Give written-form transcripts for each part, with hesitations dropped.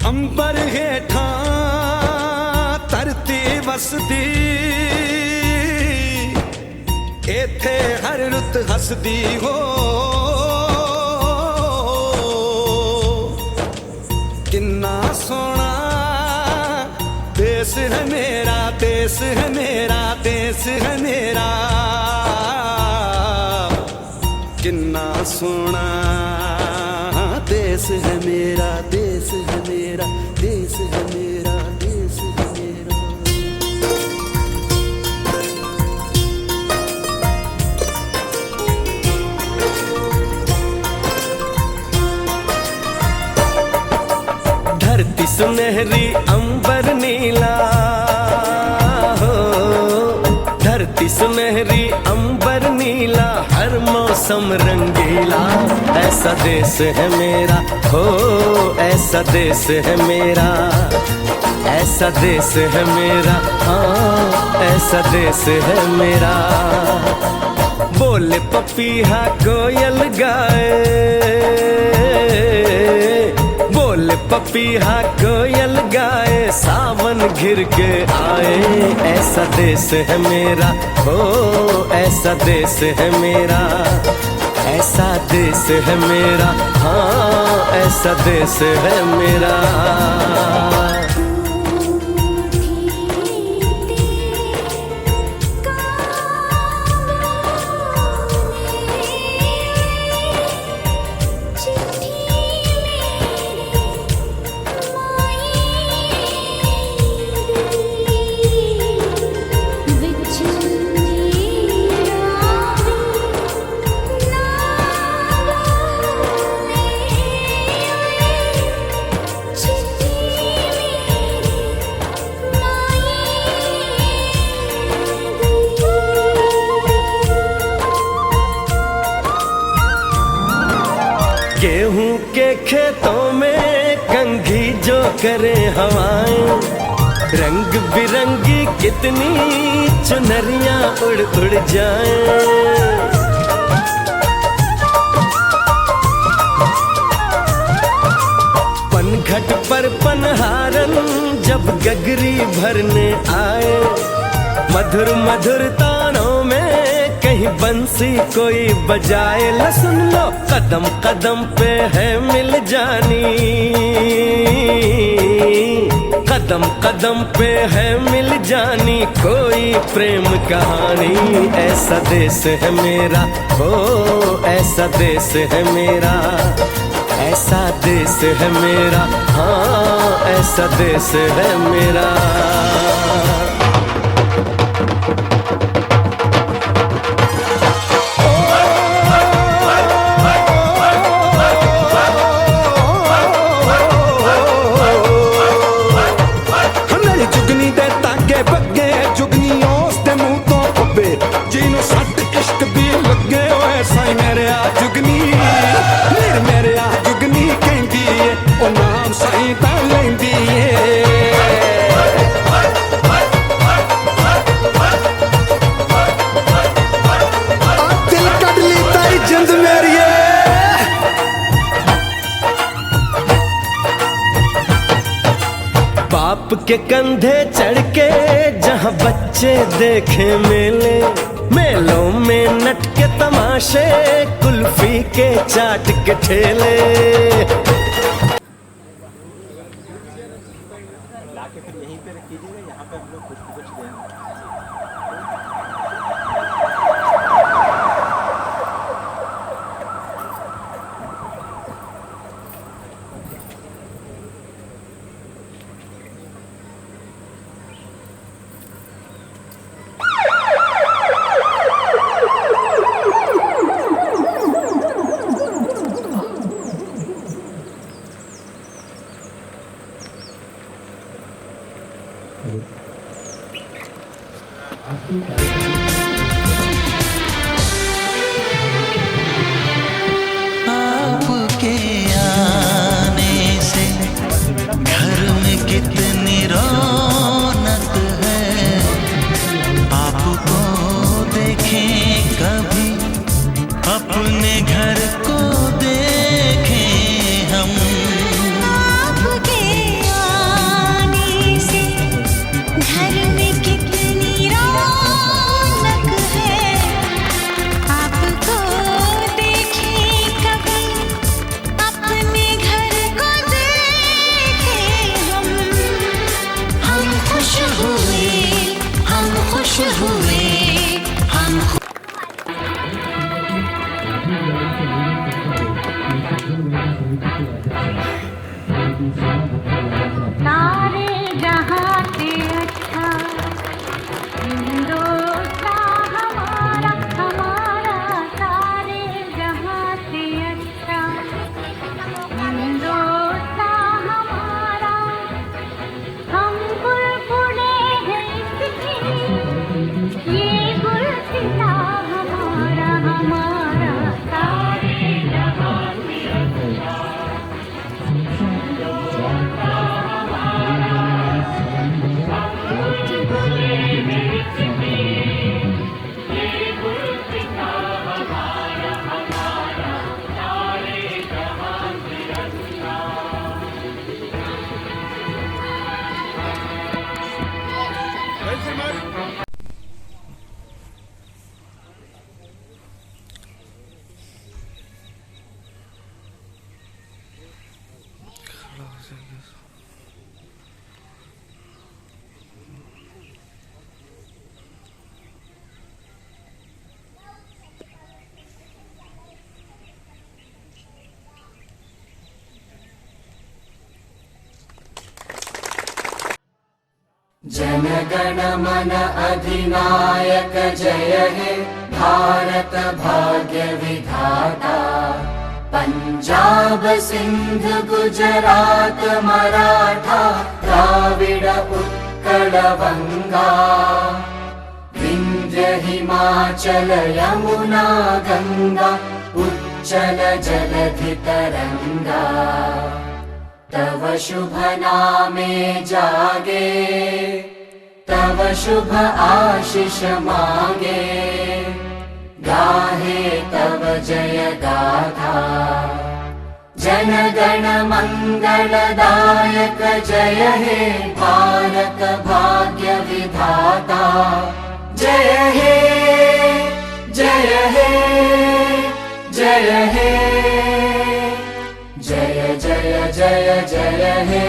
अंबर हेठा धरती वसदी, इथे हर रुत हसदी हो। किन्ना सोना देश है मेरा, देश है मेरा, देश है मेरा। किन्ना सोना देश है मेरा, देश है मेरा, देश है मेरा, देश है मेरा। धरती सुनहरी अंबर नीला हो, धरती सुनहरी अंबर नीला, हर मौसम रंगीला। ऐसा देश है मेरा हो, ऐसा देश है मेरा, ऐसा देश है मेरा, हाँ ऐसा देश है मेरा। बोले पपीहा कोयल गाए, बोले पपीहा कोयल गाए, सावन घिर के आए। ऐसा देश है मेरा हो, ऐसा देश है मेरा, ऐसा देश है मेरा, हाँ ऐसा देश है मेरा। गेहूं के खेतों में कंघी जो करे हवाएं, रंग बिरंगी कितनी चुनरियां उड़ उड़ जाएं। पनघट पर पनहारन जब गगरी भरने आए, मधुर मधुर तानों में कहीं बंसी कोई बजाए। ला सुन लो कदम कदम पे है मिल जानी, कदम कदम पे है मिल जानी कोई प्रेम कहानी। ऐसा देश है मेरा हो, ऐसा देश है मेरा, ऐसा देश है मेरा, हाँ ऐसा देश है मेरा। बाप के कंधे चढ़ के जहाँ बच्चे देखे मेले, मेलों में नट के तमाशे, कुल्फी के चाट के ठेले। लाके फिर यहीं पे रखिएगा, यहाँ पे हम लोग कुछ देंगे। आपके आने से घर में कितनी रौनक है। जनगण मन अधिनायक जय हे भारत भाग्य विधाता। पंजाब सिंध गुजरात मराठा द्राविड उत्कल बंगा। विंध्य हिमाचल यमुना गंगा उच्चल जलधि तरंगा। तव शुभ नामे जागे तव शुभ आशीष मांगे। गाहे तव जय गाथा जनगण मंगलदायक जय हे भारत भाग्य विधाता। जय हे जय हे जय हे जय जय जय जय हे।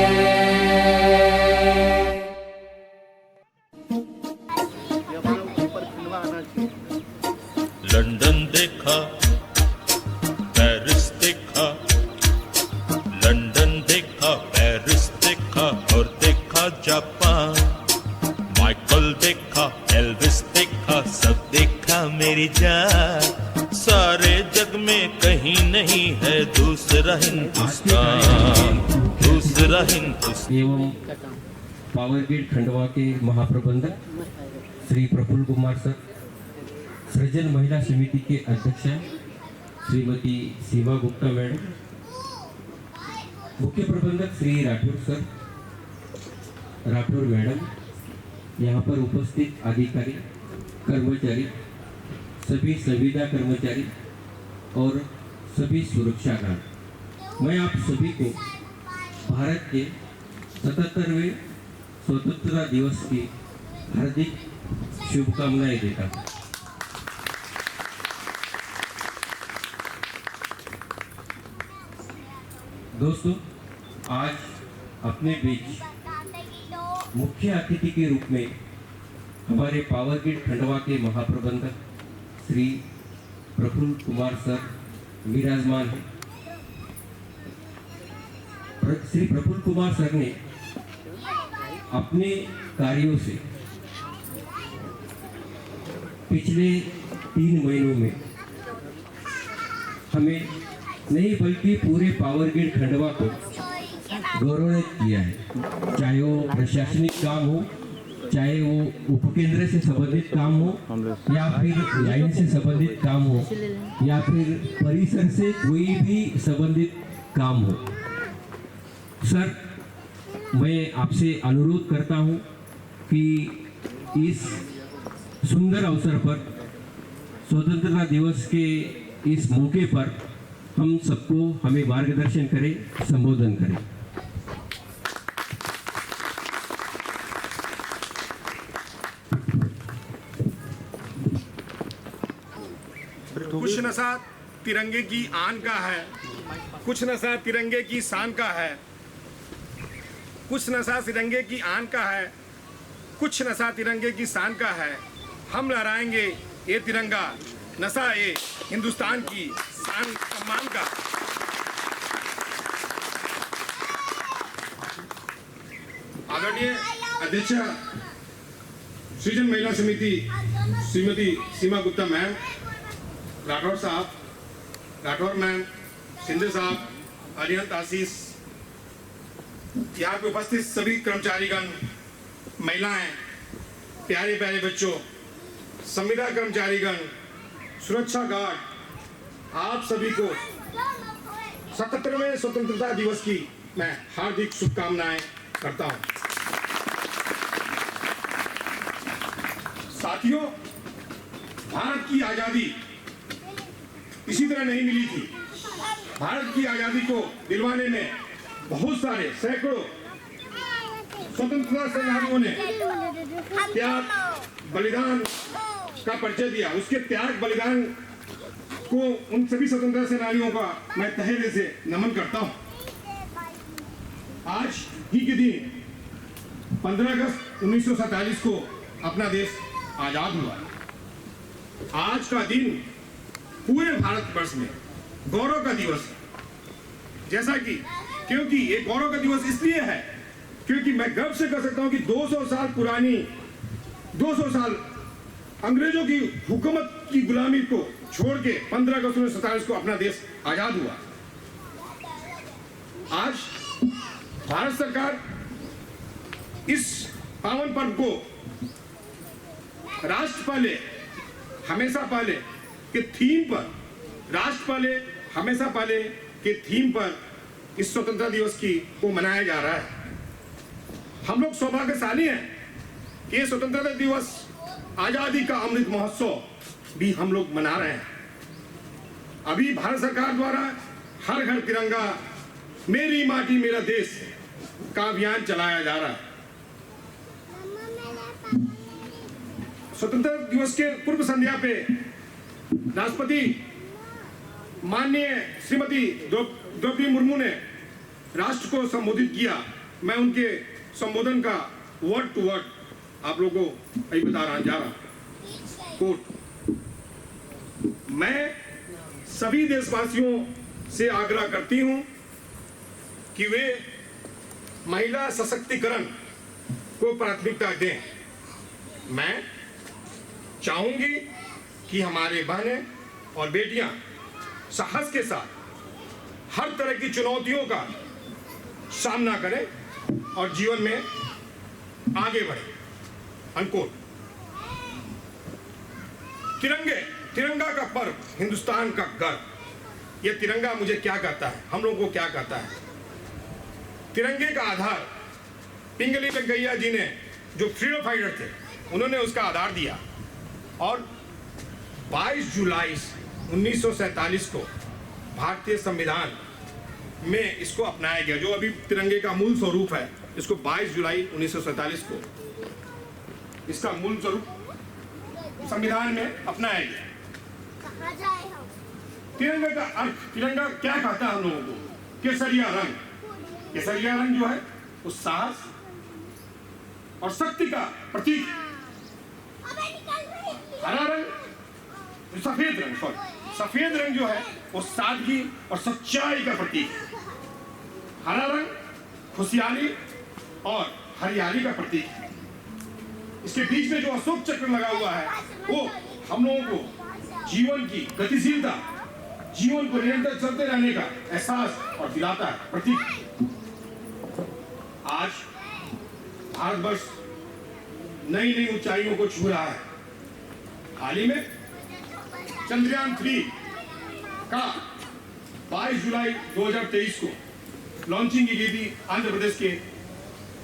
लंदन देखा, पेरिस देखा, लंदन देखा, पेरिस देखा और देखा जापान। माइकल देखा, एल्विस देखा, सब देखा मेरी जान। सारे जग में कहीं नहीं है दूसरा हिंदुस्तान, दूसरा हिंदुस्तान। एवं पावर ग्रिड खंडवा के महाप्रबंधक श्री प्रफुल्ल कुमार सर, सृजन महिला समिति के अध्यक्ष श्रीमती सीमा गुप्ता मैडम, मुख्य प्रबंधक श्री राठौर सर, राठौर मैडम, यहाँ पर उपस्थित अधिकारी, कर्मचारी, सभी संविदा कर्मचारी और सभी सुरक्षा गार्ड, मैं आप सभी को भारत के 77वें स्वतंत्रता दिवस की हार्दिक शुभकामनाएं देता हूँ। दोस्तों, आज अपने बीच मुख्य अतिथि के रूप में हमारे पावर ग्रिड खंडवा के महाप्रबंधक श्री प्रफुल्ल कुमार सर विराजमान हैं। श्री प्रफुल्ल कुमार सर ने अपने कार्यों से पिछले 3 महीनों में हमें नहीं बल्कि पूरे पावर ग्रिड खंडवा को गौरवान्वित किया है। चाहे वो प्रशासनिक काम हो, चाहे वो उपकेंद्र से संबंधित काम हो, या फिर लाइन से संबंधित काम हो, या फिर परिसर से कोई भी संबंधित काम हो। सर, मैं आपसे अनुरोध करता हूं कि इस सुंदर अवसर पर, स्वतंत्रता दिवस के इस मौके पर हम सबको हमें मार्गदर्शन करें, संबोधन करें। कुछ नशा तिरंगे की आन का है, कुछ नशा तिरंगे की शान का है। कुछ नशा तिरंगे की आन का है, कुछ नशा तिरंगे की शान का है। हम लहराएंगे ये तिरंगा, नशा ये हिंदुस्तान की शान सम्मान का। आदरणीय अध्यक्ष सृजन महिला समिति श्रीमती सीमा गुप्ता मैम, राठौर साहब, राठौर मैम, सिंधे साहब, अरिहंत आशीष, यहाँ पे उपस्थित सभी कर्मचारीगण, महिलाएं, प्यारे प्यारे बच्चों, संविदा कर्मचारीगण, सुरक्षा गार्ड, आप सभी को 77वें स्वतंत्रता दिवस की मैं हार्दिक शुभकामनाएं करता हूं। साथियों, भारत की आजादी इसी तरह नहीं मिली थी। भारत की आजादी को दिलवाने में बहुत सारे सैकड़ों स्वतंत्रता सेनानियों ने त्याग बलिदान का परिचय दिया। उसके त्याग बलिदान को उन सभी स्वतंत्रता सेनानियों का मैं तहे दिल से नमन करता हूं। आज ही के दिन 15 अगस्त 1947 को अपना देश आजाद हुआ। आज का दिन पूरे भारतवर्ष में गौरव का दिवस है। जैसा कि क्योंकि ये गौरव का दिवस इसलिए है क्योंकि मैं गर्व से कह सकता हूं कि 200 साल पुरानी 200 साल अंग्रेजों की हुकूमत की गुलामी को छोड़ के 15 अगस्त 1947 को अपना देश आजाद हुआ। आज भारत सरकार इस पावन पर्व को राष्ट्र पहले हमेशा पहले के थीम पर राष्ट्र पहले हमेशा पहले के थीम पर इस स्वतंत्रता दिवस को मनाया जा रहा है। हम लोग सौभाग्यशाली हैं कि ये स्वतंत्रता दिवस आजादी का अमृत महोत्सव भी हम लोग मना रहे हैं। अभी भारत सरकार द्वारा हर घर तिरंगा, मेरी माटी मेरा देश का अभियान चलाया जा रहा है। स्वतंत्रता दिवस के पूर्व संध्या पे राष्ट्रपति माननीय श्रीमती द्रौपदी मुर्मू ने राष्ट्र को संबोधित किया। मैं उनके संबोधन का वर्ड टू वर्ड आप लोगों को अभी बता रहा जा रहा कोट। मैं सभी देशवासियों से आग्रह करती हूं कि वे महिला सशक्तिकरण को प्राथमिकता दें। मैं चाहूंगी कि हमारे बहनें और बेटियां साहस के साथ हर तरह की चुनौतियों का सामना करें और जीवन में आगे बढ़े। अनकोट। तिरंगा का पर्व, हिंदुस्तान का गर्व। यह तिरंगा मुझे क्या कहता है, हम लोगों को क्या कहता है? तिरंगे का आधार पिंगली वेंकैया जी ने, जो फ्रीडम फाइटर थे, उन्होंने उसका आधार दिया और 22 जुलाई 1947 को भारतीय संविधान में इसको अपनाया गया। जो अभी तिरंगे का मूल स्वरूप है, इसको 22 जुलाई 1947 को इसका मूल स्वरूप संविधान में अपनाया गया। तिरंगे का अर्थ, तिरंगा क्या कहता है हम लोगों को? केसरिया रंग। केसरिया रंग जो है वो साहस और शक्ति का प्रतीक है। हरा रंग, सफेद रंग, सफेद रंग जो है वो सादगी और सच्चाई का प्रतीक है। हरा रंग खुशहाली और हरियाली का प्रतीक है। इसके बीच में जो अशोक चक्र लगा हुआ है वो हम लोगों को जीवन की गतिशीलता, जीवन को निरंतर चलते रहने का एहसास और दिलाता है प्रतीक। आज भारतवर्ष नई नई ऊंचाइयों को छू रहा है। हाल ही में चंद्रयान 3 का 22 जुलाई 2023 को लॉन्चिंग की गई थी आंध्र प्रदेश के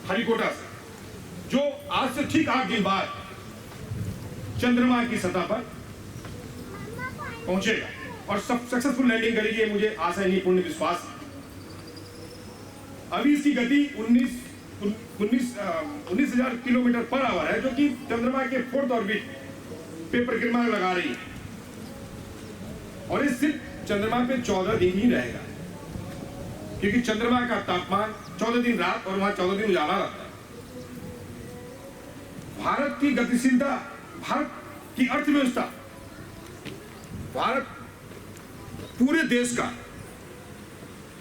हरिकोटा से, जो आज से ठीक 8 दिन बाद चंद्रमा की सतह पर पहुंचेगा और सक्सेसफुल लैंडिंग करेगी। मुझे आशा नहीं, पूर्ण विश्वास है। अभी इसकी गति 19,000 किलोमीटर पर आवर है, जो कि चंद्रमा के 4th ऑर्बिट पे परिक्रमा लगा रही है और ये सिर्फ चंद्रमा पे 14 दिन ही रहेगा, क्योंकि चंद्रमा का तापमान 14 दिन रात और वहां 14 दिन उजाला रहता है। भारत की गतिशीलता, भारत की अर्थव्यवस्था, भारत पूरे देश का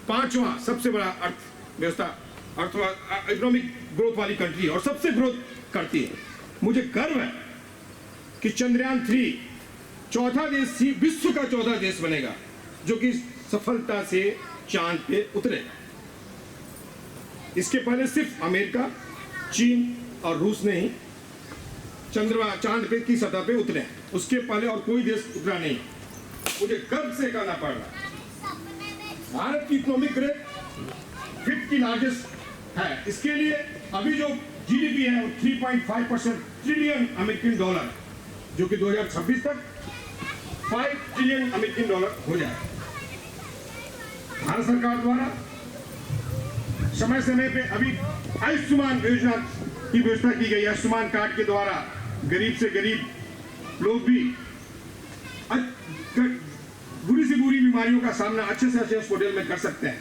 5वां सबसे बड़ा अर्थव्यवस्था, इकोनॉमिक ग्रोथ वाली कंट्री और सबसे ग्रोथ करती है। मुझे गर्व है कि चंद्रयान 3 चौथा देश, विश्व का चौथा देश बनेगा जो कि सफलता से चांद पे उतरेगा। इसके पहले सिर्फ अमेरिका, चीन और रूस ने ही चांद पे की सतह पे उतरे, उसके पहले और कोई देश उतरा नहीं। मुझे गर्व से कहना पड़ रहा है भारत की इकोनॉमिक ग्रोथ 5th की लार्जेस्ट है। इसके लिए अभी जो जीडीपी है वो 3.5% ट्रिलियन अमेरिकन डॉलर, जो कि 2026 तक 5 ट्रिलियन अमेरिकन डॉलर हो जाए। भारत सरकार द्वारा समय समय पे अभी आयुष्मान योजना की व्यवस्था की गई। आयुष्मान कार्ड के द्वारा गरीब से गरीब लोग भी बुरी से बुरी बीमारियों का सामना अच्छे से अच्छे हॉस्पिटल में कर सकते हैं।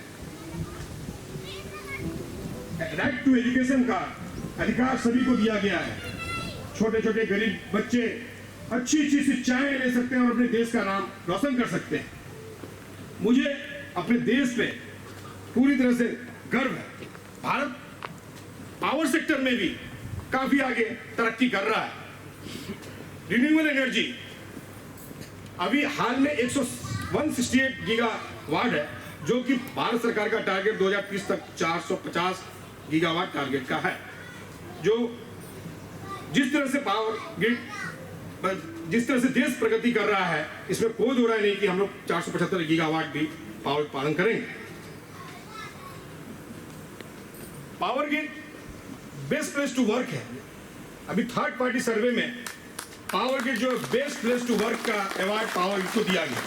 राइट टू एजुकेशन का अधिकार सभी को दिया गया है। छोटे छोटे गरीब बच्चे अच्छी अच्छी शिक्षाएं ले सकते हैं और अपने देश का नाम रोशन कर सकते हैं। मुझे अपने देश पे पूरी तरह से गर्व है। भारत पावर सेक्टर में भी काफी आगे तरक्की कर रहा है। रिन्यूएबल एनर्जी अभी हाल में 168 गीगावाट है, जो कि भारत सरकार का टारगेट 2030 तक 450 गीगावाट टारगेट का है। जो जिस तरह से पावर ग्रिड, जिस तरह से देश प्रगति कर रहा है, इसमें कोई दो राय नहीं कि हम लोग 475 गीगावाट भी पावर उत्पादन करेंगे। Power grid best place to work है। अभी थर्ड पार्टी सर्वे में पावर ग्रिड जो बेस्ट प्लेस टू वर्क का अवार्ड पावर ग्रिड को दिया गया।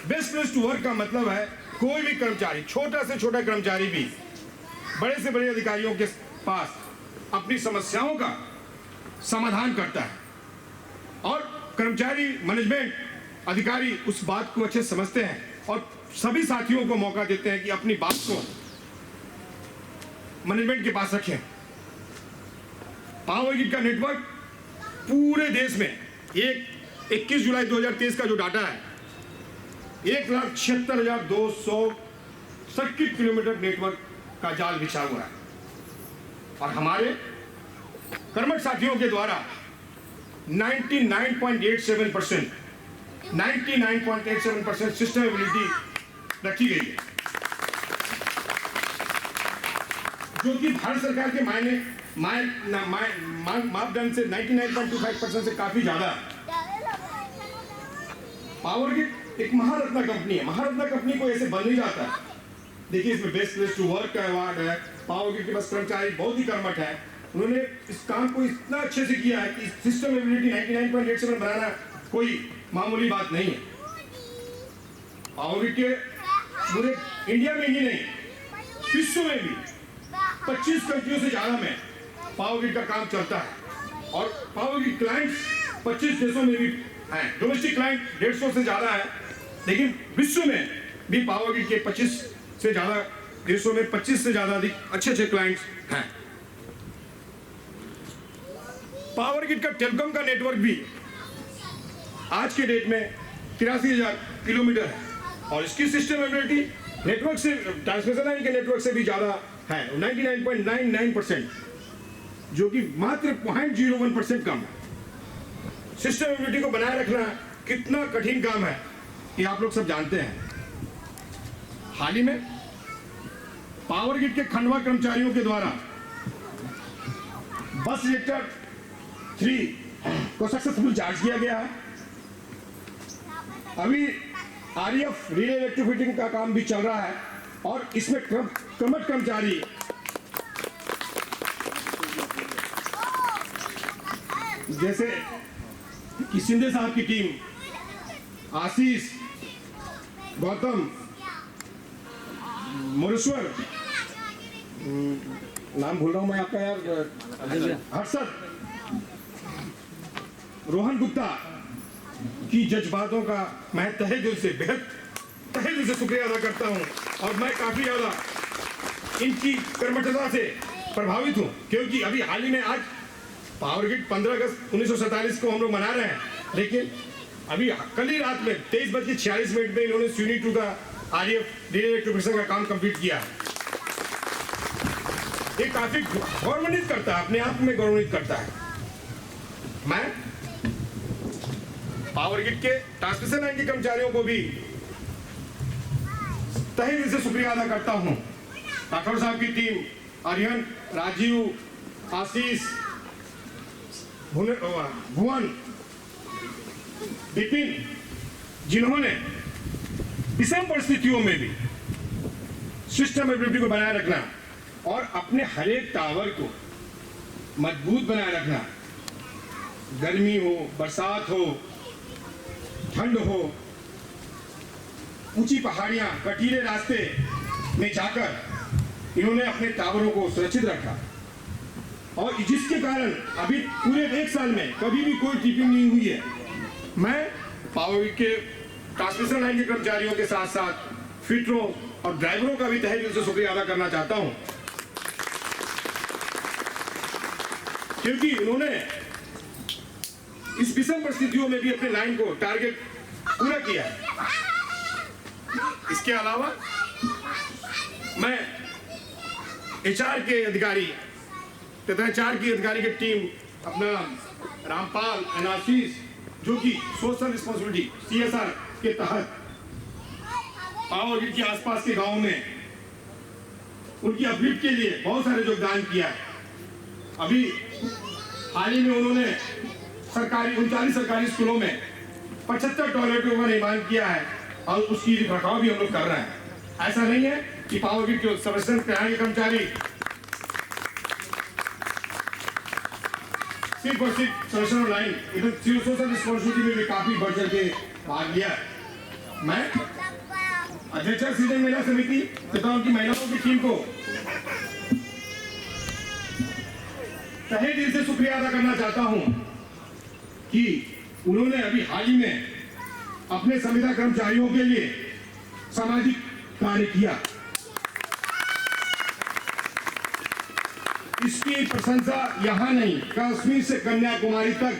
बेस्ट प्लेस टू वर्क का मतलब है कोई भी कर्मचारी, छोटा से छोटा कर्मचारी भी बड़े से बड़े अधिकारियों के पास अपनी समस्याओं का समाधान करता है, और कर्मचारी, मैनेजमेंट, अधिकारी उस बात को अच्छे समझते हैं और सभी साथियों को मौका देते हैं कि अपनी बात को मैनेजमेंट के पास रखें। पावर ग्रिड का नेटवर्क पूरे देश में 21 जुलाई 2023 का जो डाटा है, 1,76,200 सर्किट किलोमीटर नेटवर्क का जाल बिछा हुआ है, और हमारे कर्मठ साथियों के द्वारा 99.87% सिस्टमेबिलिटी रखी गई है, जो कि भारत सरकार के मापदंड से 99.25% से काफी ज्यादा है। पावर ग्रिड एक महारत्ना कंपनी है। महारत्ना कंपनी को ऐसे बन नहीं जाता है। देखिए, इसमें बेस्ट प्लेस टू वर्क का अवार्ड है। पावर ग्रिड के पास कर्मचारी बहुत ही कर्मठ है। उन्होंने इस काम को इतना अच्छे से किया है कि सिस्टम एबिलिटी 99.87 बनाना कोई मामूली बात नहीं है। पावर ग्रिड के पूरे इंडिया में ही नहीं, विश्व में भी 25 कंट्रियों से ज्यादा में पावर ग्रिड का काम चलता है, और पावर ग्रिड क्लाइंट्स 25 देशों में भी हैं। डोमेस्टिक क्लाइंट 150 से ज्यादा है, लेकिन विश्व में भी पावर ग्रिड के 25 से ज्यादा देशों में 25 से ज्यादा अधिक अच्छे क्लाइंट्स हैं। पावर ग्रिड का टेलीकॉम का नेटवर्क भी आज के डेट में 83,000 किलोमीटर है, और इसकी सिस्टम एबिलिटी नेटवर्क से, ट्रांसमिशन लाइन के नेटवर्क से भी ज्यादा है, 99.99%, जो कि मात्र 0.01% कम है। सिस्टम एबिलिटी को बनाए रखना कितना कठिन काम है, ये आप लोग सब जानते हैं। हाल ही में पावर ग्रिड के खंडवा कर्मचारियों के द्वारा बस रिएक्टर 3 को सक्सेसफुल चार्ज किया गया है। अभी आरईएफ रिले इलेक्ट्रोफिटिंग का काम भी चल रहा है, और इसमें कर्मठ कर्मचारी जैसे कि शिंदे साहब की टीम, आशीष, गौतम, मुरेश्वर, नाम भूल रहा हूं मैं आपका यार, हर्षद, रोहन गुप्ता की जज्बातों का मैं तहे दिल से, बेहद तहे दिल से शुक्रिया अदा करता हूं, और मैं काफी ज्यादा इनकी कर्मठता से प्रभावित हूं, क्योंकि अभी हाल ही में आज पावर ग्रिड 15 अगस्त 1947 को हम लोग मना रहे हैं, लेकिन अभी कल ही रात में 23:46 में इन्होंने यूनिट 2 का आरईएफ रिले इलेक्ट्रोफिकेशन का काम कंप्लीट किया है। ये काफी गौरवान्वित करता है, अपने आप में गौरवान्वित करता है। मैं पावर ग्रिड के ट्रांसमिशन लाइन के कर्मचारियों को भी तहे दिल से शुक्रिया अदा करता हूं। राठौर साहब की टीम, आर्यन, राजीव, आशीष, भुवन, विपिन, जिन्होंने विषम परिस्थितियों में भी सिस्टम एबिलिटी को बनाए रखना और अपने हर एक टावर को मजबूत बनाए रखना, गर्मी हो, बरसात हो, ठंड हो, ऊंची पहाड़ियां, कटीले रास्ते में जाकर इन्होंने अपने टावरों को सुरक्षित रखा, और जिसके कारण अभी पूरे 1 साल में कभी भी कोई टिपिंग नहीं हुई है। मैं पावर के ट्रांसमिशन लाइन के कर्मचारियों के साथ साथ फिटरों और ड्राइवरों का भी तहे दिल से शुक्रिया अदा करना चाहता हूं, क्योंकि इन्होंने इस विषम परिस्थितियों में भी अपने लाइन को टारगेट पूरा किया है। इसके अलावा मैं एचआर के अधिकारी तथा एचआर की अधिकारी की टीम अपना रामपाल एनासिस जो कि सोशल रिस्पॉन्सिबिलिटी CSR के तहत पावर के आसपास के गांव में उनकी अपलिफ्ट के लिए बहुत सारे योगदान किया है। अभी हाल ही में उन्होंने 39 सरकारी स्कूलों में 75 टॉयलेटों का निर्माण किया है और उसकी रखरखाव भी हम लोग कर रहे हैं। ऐसा नहीं है कि पावर ग्रिड के सबस्टेशन पे आए कर्मचारी सिर्फ और सिर्फ सबस्टेशन लाइन इधर सोशल रिस्पॉन्सिबिलिटी में भी काफी बढ़ चढ़ के भाग लिया है। मैं अध्यक्ष सीजन महिला समिति तथा उनकी महिलाओं की टीम को तहे दिल से शुक्रिया अदा करना चाहता हूं कि उन्होंने अभी हाल ही में अपने संविदा कर्मचारियों के लिए सामाजिक कार्य किया। इसकी प्रशंसा यहां नहीं कश्मीर से कन्याकुमारी तक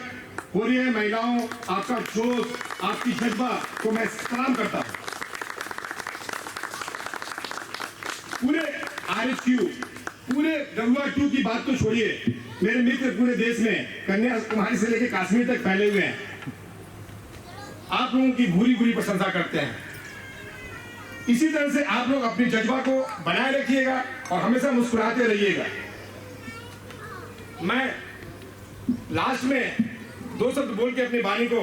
हो रही है। महिलाओं, आपका जोश, आपकी जज्बा को मैं सलाम करता हूं। पूरे RSQ, पूरे WR2 की बात तो छोड़िए, मेरे मित्र पूरे देश में कन्याकुमारी से लेकर कश्मीर तक फैले हुए हैं। आप लोगों की भूरी भूरी प्रशंसा करते हैं। इसी तरह से आप लोग अपनी जज्बा को बनाए रखिएगा और हमेशा मुस्कुराते रहिएगा। मैं लास्ट में 2 शब्द बोल के अपनी वाणी को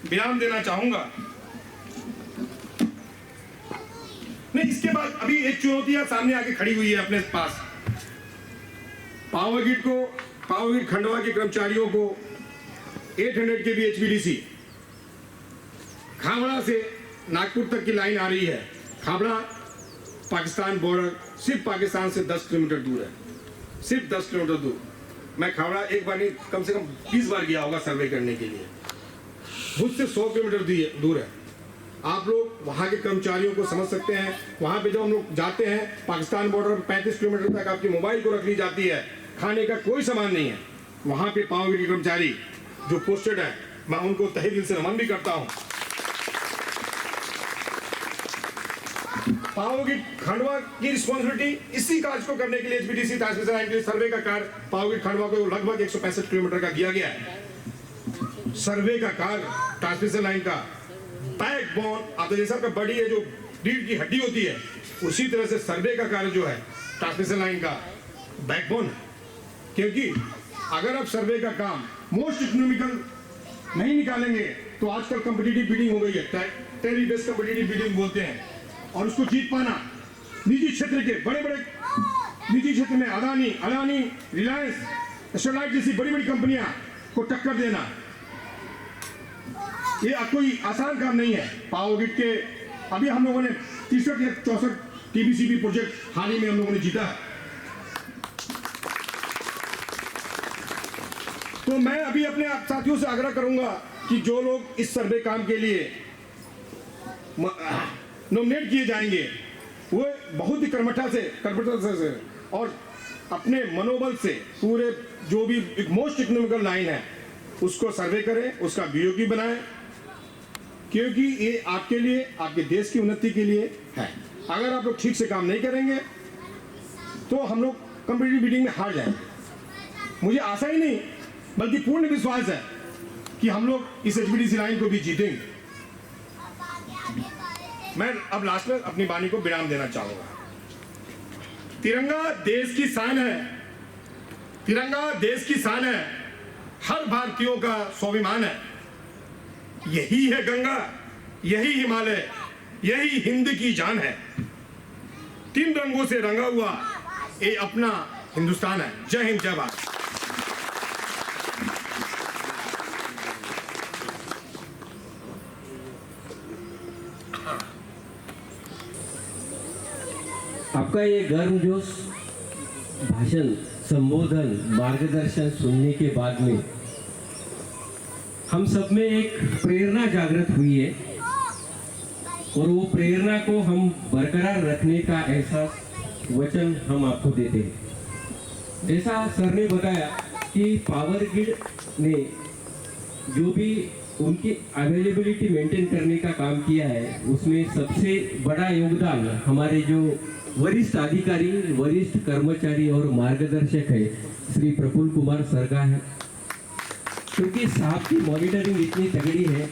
विराम देना चाहूंगा। नहीं, इसके बाद अभी एक चुनौतियां सामने आके खड़ी हुई है अपने पास। पावर ग्रिड खंडवा के कर्मचारियों को 800 kV HVDC खाबड़ा से नागपुर तक की लाइन आ रही है। खाबड़ा पाकिस्तान बॉर्डर सिर्फ पाकिस्तान से 10 किलोमीटर दूर है, सिर्फ 10 किलोमीटर दूर। मैं खाबड़ा एक बार नहीं कम से कम 20 बार गया होगा सर्वे करने के लिए। भुज से 100 किलोमीटर दूर है। आप लोग वहाँ के कर्मचारियों को समझ सकते हैं। वहाँ पे जब हम लोग जाते हैं पाकिस्तान बॉर्डर पर 35 किलोमीटर तक आपकी मोबाइल को रख ली जाती है, खाने का कोई सामान नहीं है। वहाँ पे पावर ग्रिड के कर्मचारी जो पोस्टेड है, मैं उनको तहे दिल से नमन भी करता हूँ। पावर ग्रिड खंडवा की रिस्पॉन्सिबिलिटी इसी कार्य को करने के लिए HVDC ट्रांसमिशन लाइन के लिए सर्वे का कार्य पावर ग्रिड खंडवा को लगभग 165 किलोमीटर का किया गया है। सर्वे का कार्य ट्रांसमिशन लाइन का बैकबोन, आप तो जैसा बड़ी है जो रीढ़ की हड्डी होती है, उसी तरह से सर्वे का कार्य जो है ट्रांसमिशन लाइन का बैकबोन है। क्योंकि अगर आप सर्वे का काम मोस्ट इकोनॉमिकल नहीं निकालेंगे तो आजकल कॉम्पिटिटिव बिडिंग हो गई है, टेरिफ बेस्ड कॉम्पिटिटिव बिडिंग बोलते हैं, और उसको जीत पाना निजी क्षेत्र के बड़े बड़े निजी क्षेत्र में अदानी, रिलायंस, स्टरलाइट जैसी बड़ी बड़ी कंपनियां को टक्कर देना, ये कोई आसान काम नहीं है। पावर ग्रिड के अभी हम लोगों ने 63 या 64 TBCB प्रोजेक्ट हाल ही में हम लोगों ने जीता है। तो मैं अभी अपने साथियों से आग्रह करूंगा कि जो लोग इस सर्वे काम के लिए नॉमिनेट किए जाएंगे वो बहुत ही कर्मठता से और अपने मनोबल से पूरे जो भी मोस्ट इकोनॉमिकल लाइन है उसको सर्वे करें, उसका BOQ बनाएं, क्योंकि ये आपके लिए, आपके देश की उन्नति के लिए है। अगर आप लोग ठीक से काम नहीं करेंगे तो हम लोग कॉम्पिटिटिव बिडिंग में हार जाएंगे। मुझे आशा ही नहीं बल्कि पूर्ण विश्वास है कि हम लोग इस HVDC लाइन को भी जीतेंगे। मैं अब लास्ट में अपनी वाणी को विराम देना चाहूंगा। तिरंगा देश की शान है, तिरंगा देश की शान है, हर भारतीयों का स्वाभिमान है। यही है गंगा, यही हिमालय, यही हिंद की जान है। 3 रंगों से रंगा हुआ ये अपना हिंदुस्तान है। जय हिंद, जय भारत। आपका ये गर्मजोश भाषण, संबोधन, मार्गदर्शन सुनने के बाद में हम सब में एक प्रेरणा जागृत हुई है और वो प्रेरणा को हम बरकरार रखने का एहसास वचन हम आपको देते हैं। जैसा सर ने बताया कि पावर ग्रिड ने जो भी उनकी अवेलेबिलिटी मेंटेन करने का काम किया है उसमें सबसे बड़ा योगदान हमारे जो वरिष्ठ अधिकारी, वरिष्ठ कर्मचारी और मार्गदर्शक है श्री प्रफुल्ल कुमार सर का है, क्योंकि साहब की मॉनिटरिंग इतनी तगड़ी है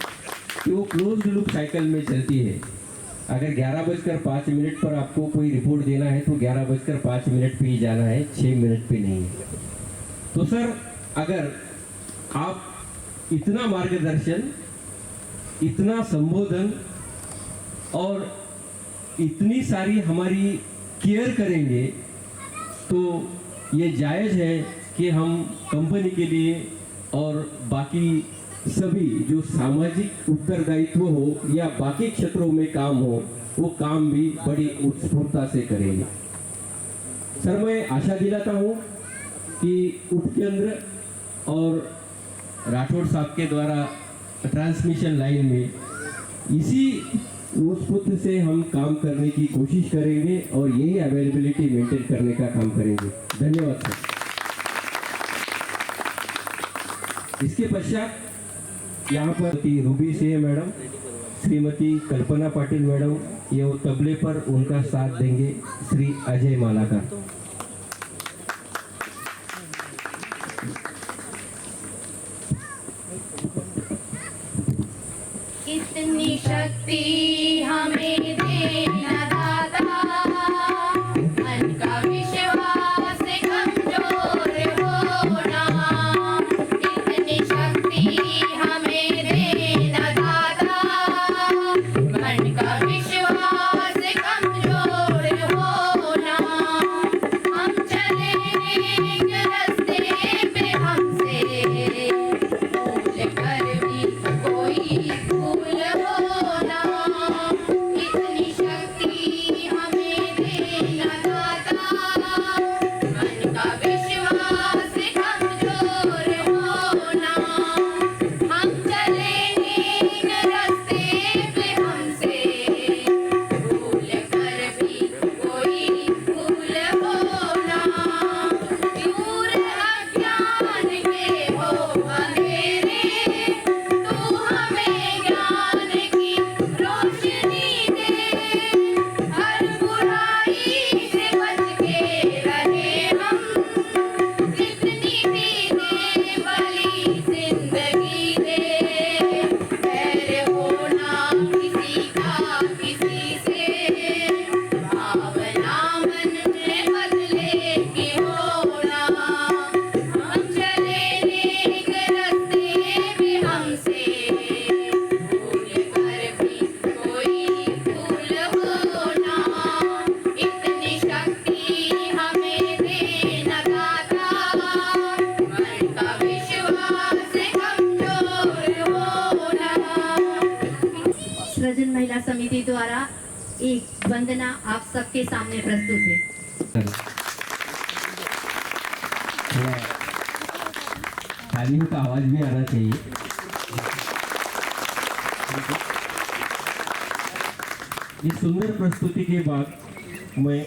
कि वो क्लोज्ड लूप साइकिल में चलती है। अगर 11:05 पर आपको कोई रिपोर्ट देना है तो 11:05 पे ही जाना है, 6 मिनट पे नहीं है। तो सर, अगर आप इतना मार्गदर्शन, इतना संबोधन और इतनी सारी हमारी केयर करेंगे तो ये जायज़ है कि हम कंपनी के लिए और बाकी सभी जो सामाजिक उत्तरदायित्व हो या बाकी क्षेत्रों में काम हो, वो काम भी बड़ी उत्स्फूर्तता से करेंगे। सर, मैं आशा दिलाता हूँ कि उपकेंद्र और राठौड़ साहब के द्वारा ट्रांसमिशन लाइन में इसी उत्स्फूर्ति से हम काम करने की कोशिश करेंगे और यही अवेलेबिलिटी मेंटेन करने का काम करेंगे। धन्यवाद सर। इसके पश्चात यहाँ पर रूबी सिंह मैडम, श्रीमती कल्पना पाटिल मैडम, ये तबले पर उनका साथ देंगे श्री अजय मालाकर। इतनी शक्ति हमें देना दाता, मन का विश्वास कमजोर होना। इतनी शक्ति हमें देना दाता, मन का विश्वास कमजोर होना। हम चले एक रास्ते पे हमसे भूल कर भी कोई भूल होना। इतनी शक्ति हमें देना दाता, मन का विश्वास कमजोर होना। हम चले एक रास्ते पे हमसे भूल कर भी कोई भूल होना। दूर अज्ञान के हो अंधेरे, तू हमें ज्ञान की रोशनी दे। हर बुराई से बच के रहे हम, जितनी भी दे भली जिंदगी दे। बैर होना किसी का किसी से, भावना मन में बदले की होना। हम चले एक रास्ते पे हमसे भूल कर भी कोई भूल होना। इतनी शक्ति हमें देना दाता, मन का विश्वास कमजोर होना। सृजन महिला समिति द्वारा एक वंदना आप सबके सामने प्रस्तुत है। थोड़ा तालियों का आवाज भी आना चाहिए। इस सुंदर प्रस्तुति के बाद मैं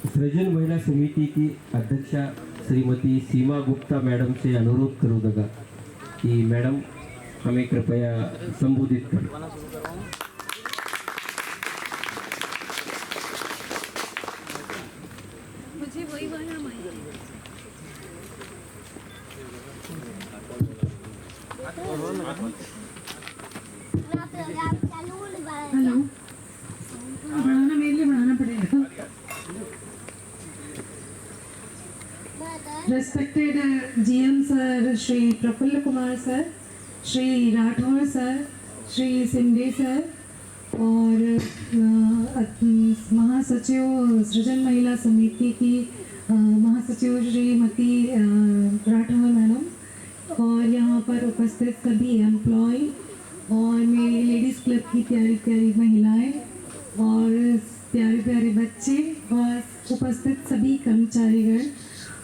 सृजन महिला समिति की अध्यक्षा श्रीमती सीमा गुप्ता मैडम से अनुरोध करूँगा कि मैडम हमें कृपया संबोधित करें। हेलो, बढ़ाना मेरे लिए बढ़ाना पड़ेगा। Respected GM sir Shri Prafull Kumar sir, Shri Rathore sir, Shri Sindhe sir और महासचिव सृजन महिला समिति की महासचिव श्रीमती राठौर मैडम और यहाँ पर उपस्थित सभी एम्प्लॉय और मेरी लेडीज़ क्लब की प्यारी प्यारी महिलाएं और प्यारे प्यारे बच्चे और उपस्थित सभी कर्मचारीगण,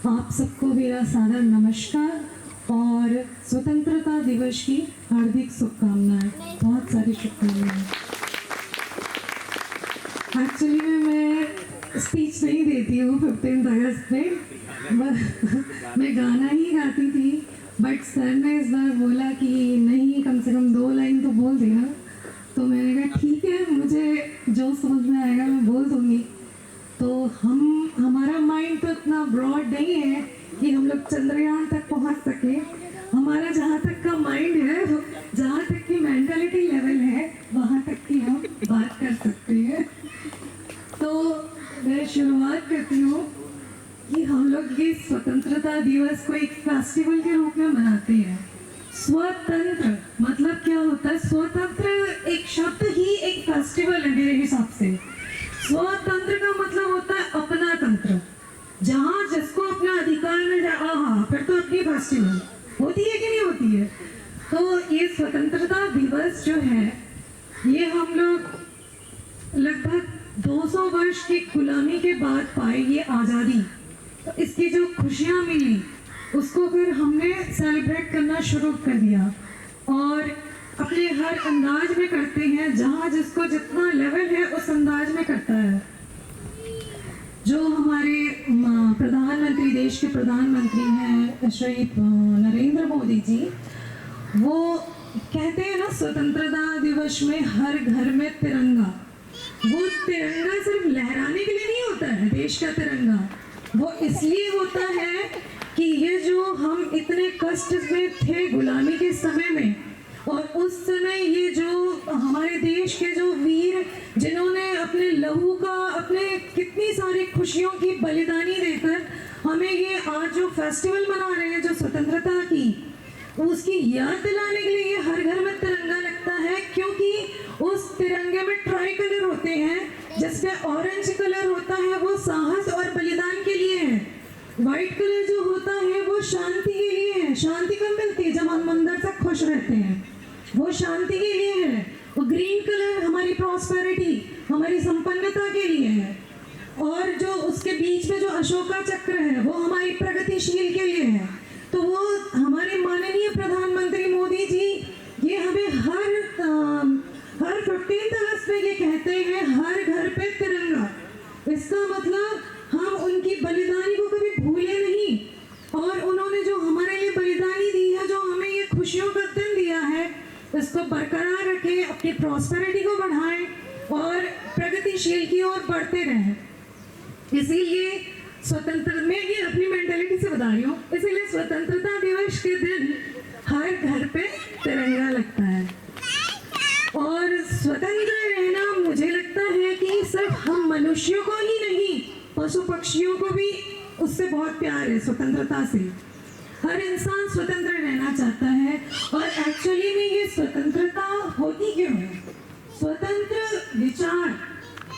आप सबको मेरा सादर नमस्कार और स्वतंत्रता दिवस की हार्दिक शुभकामनाएं। बहुत सारी शुभकामनाएं। एक्चुअली मैं स्पीच नहीं देती हूँ 15 अगस्त पे, मैं गाना ही गाती थी, बट सर ने इस बार बोला कि नहीं, कम से कम 2 लाइन तो बोल देना। तो मैंने कहा ठीक है, मुझे जो समझ में आएगा मैं बोल दूँगी। तो हमारा माइंड तो इतना ब्रॉड नहीं है कि हम लोग चंद्रयान तक पहुंच सके। हमारा जहाँ तक का माइंड है, जहाँ तक की मेंटालिटी लेवल है, वहाँ तक की हम बात कर सकते हैं। तो मैं शुरुआत करती हूँ कि हम लोग ये स्वतंत्रता दिवस को एक फेस्टिवल के रूप में मनाते हैं। स्वतंत्र मतलब क्या होता है? स्वतंत्र एक शब्द ही एक फेस्टिवल है मेरे हिसाब से। स्वतंत्र का मतलब होता है अपना तंत्र, जहाँ जिसको अपना अधिकार मिल जाए, हाँ फिर तो अपनी फेस्टिवल होती है कि नहीं होती है। तो ये स्वतंत्रता दिवस जो है, ये हम लोग लगभग 200 वर्ष की गुलामी के बाद पाए ये आज़ादी। तो इसकी जो खुशियाँ मिली उसको फिर हमने सेलिब्रेट करना शुरू कर दिया और अपने हर अंदाज में करते हैं, जहाँ जिसको जितना लेवल है उस अंदाज में करता है। जो हमारे प्रधानमंत्री, देश के प्रधानमंत्री हैं श्री नरेंद्र मोदी जी, वो कहते हैं ना स्वतंत्रता दिवस में हर घर में तिरंगा। वो तिरंगा सिर्फ लहराने के लिए नहीं होता है देश का तिरंगा, वो इसलिए होता है कि ये जो हम इतने कष्ट में थे गुलामी के समय में, और उस समय ये जो हमारे देश के जो वीर जिन्होंने अपने लहू का, अपने कितनी सारी खुशियों की बलिदानी देकर हमें ये आज जो फेस्टिवल मना रहे हैं जो स्वतंत्रता की, उसकी याद दिलाने के लिए ये हर घर में तिरंगा लगता है। क्योंकि उस तिरंगे में ट्राई कलर होते हैं, जिसमें ऑरेंज कलर होता है वो साहस और बलिदान के लिए है, व्हाइट कलर जो होता है वो शांति के लिए है। शांति कब मिलती है? जब हम अंदर से खुश रहते हैं, वो शांति के लिए है। वो ग्रीन कलर हमारी प्रॉस्पेरिटी, हमारी संपन्नता के लिए है। और जो उसके बीच में जो अशोका चक्र है वो हमारी प्रगतिशील के लिए है। तो वो हमारे माननीय प्रधानमंत्री मोदी जी ये हमें हर 15 अगस्त में ये कहते हैं हर घर पे तिरंगा। इसका मतलब हम उनकी बलिदानी को कभी भूले नहीं, और उन्होंने जो हमारे लिए बलिदानी दी है, जो हमें ये खुशियों का दिन दिया है, इसको बरकरार रखें, अपनी प्रॉस्पेरिटी को बढ़ाएं और प्रगतिशील की ओर बढ़ते रहें। इसीलिए स्वतंत्र, मैं ये अपनी मेंटालिटी से बता रही हूँ, इसीलिए स्वतंत्रता दिवस के दिन हर घर पे तिरंगा लगता है। और स्वतंत्र रहना मुझे लगता है कि सिर्फ हम मनुष्यों को ही नहीं, पशु पक्षियों को भी उससे बहुत प्यार है। स्वतंत्रता से हर इंसान स्वतंत्र रहना चाहता है। और एक्चुअली में ये स्वतंत्रता होती क्यों है? स्वतंत्र विचार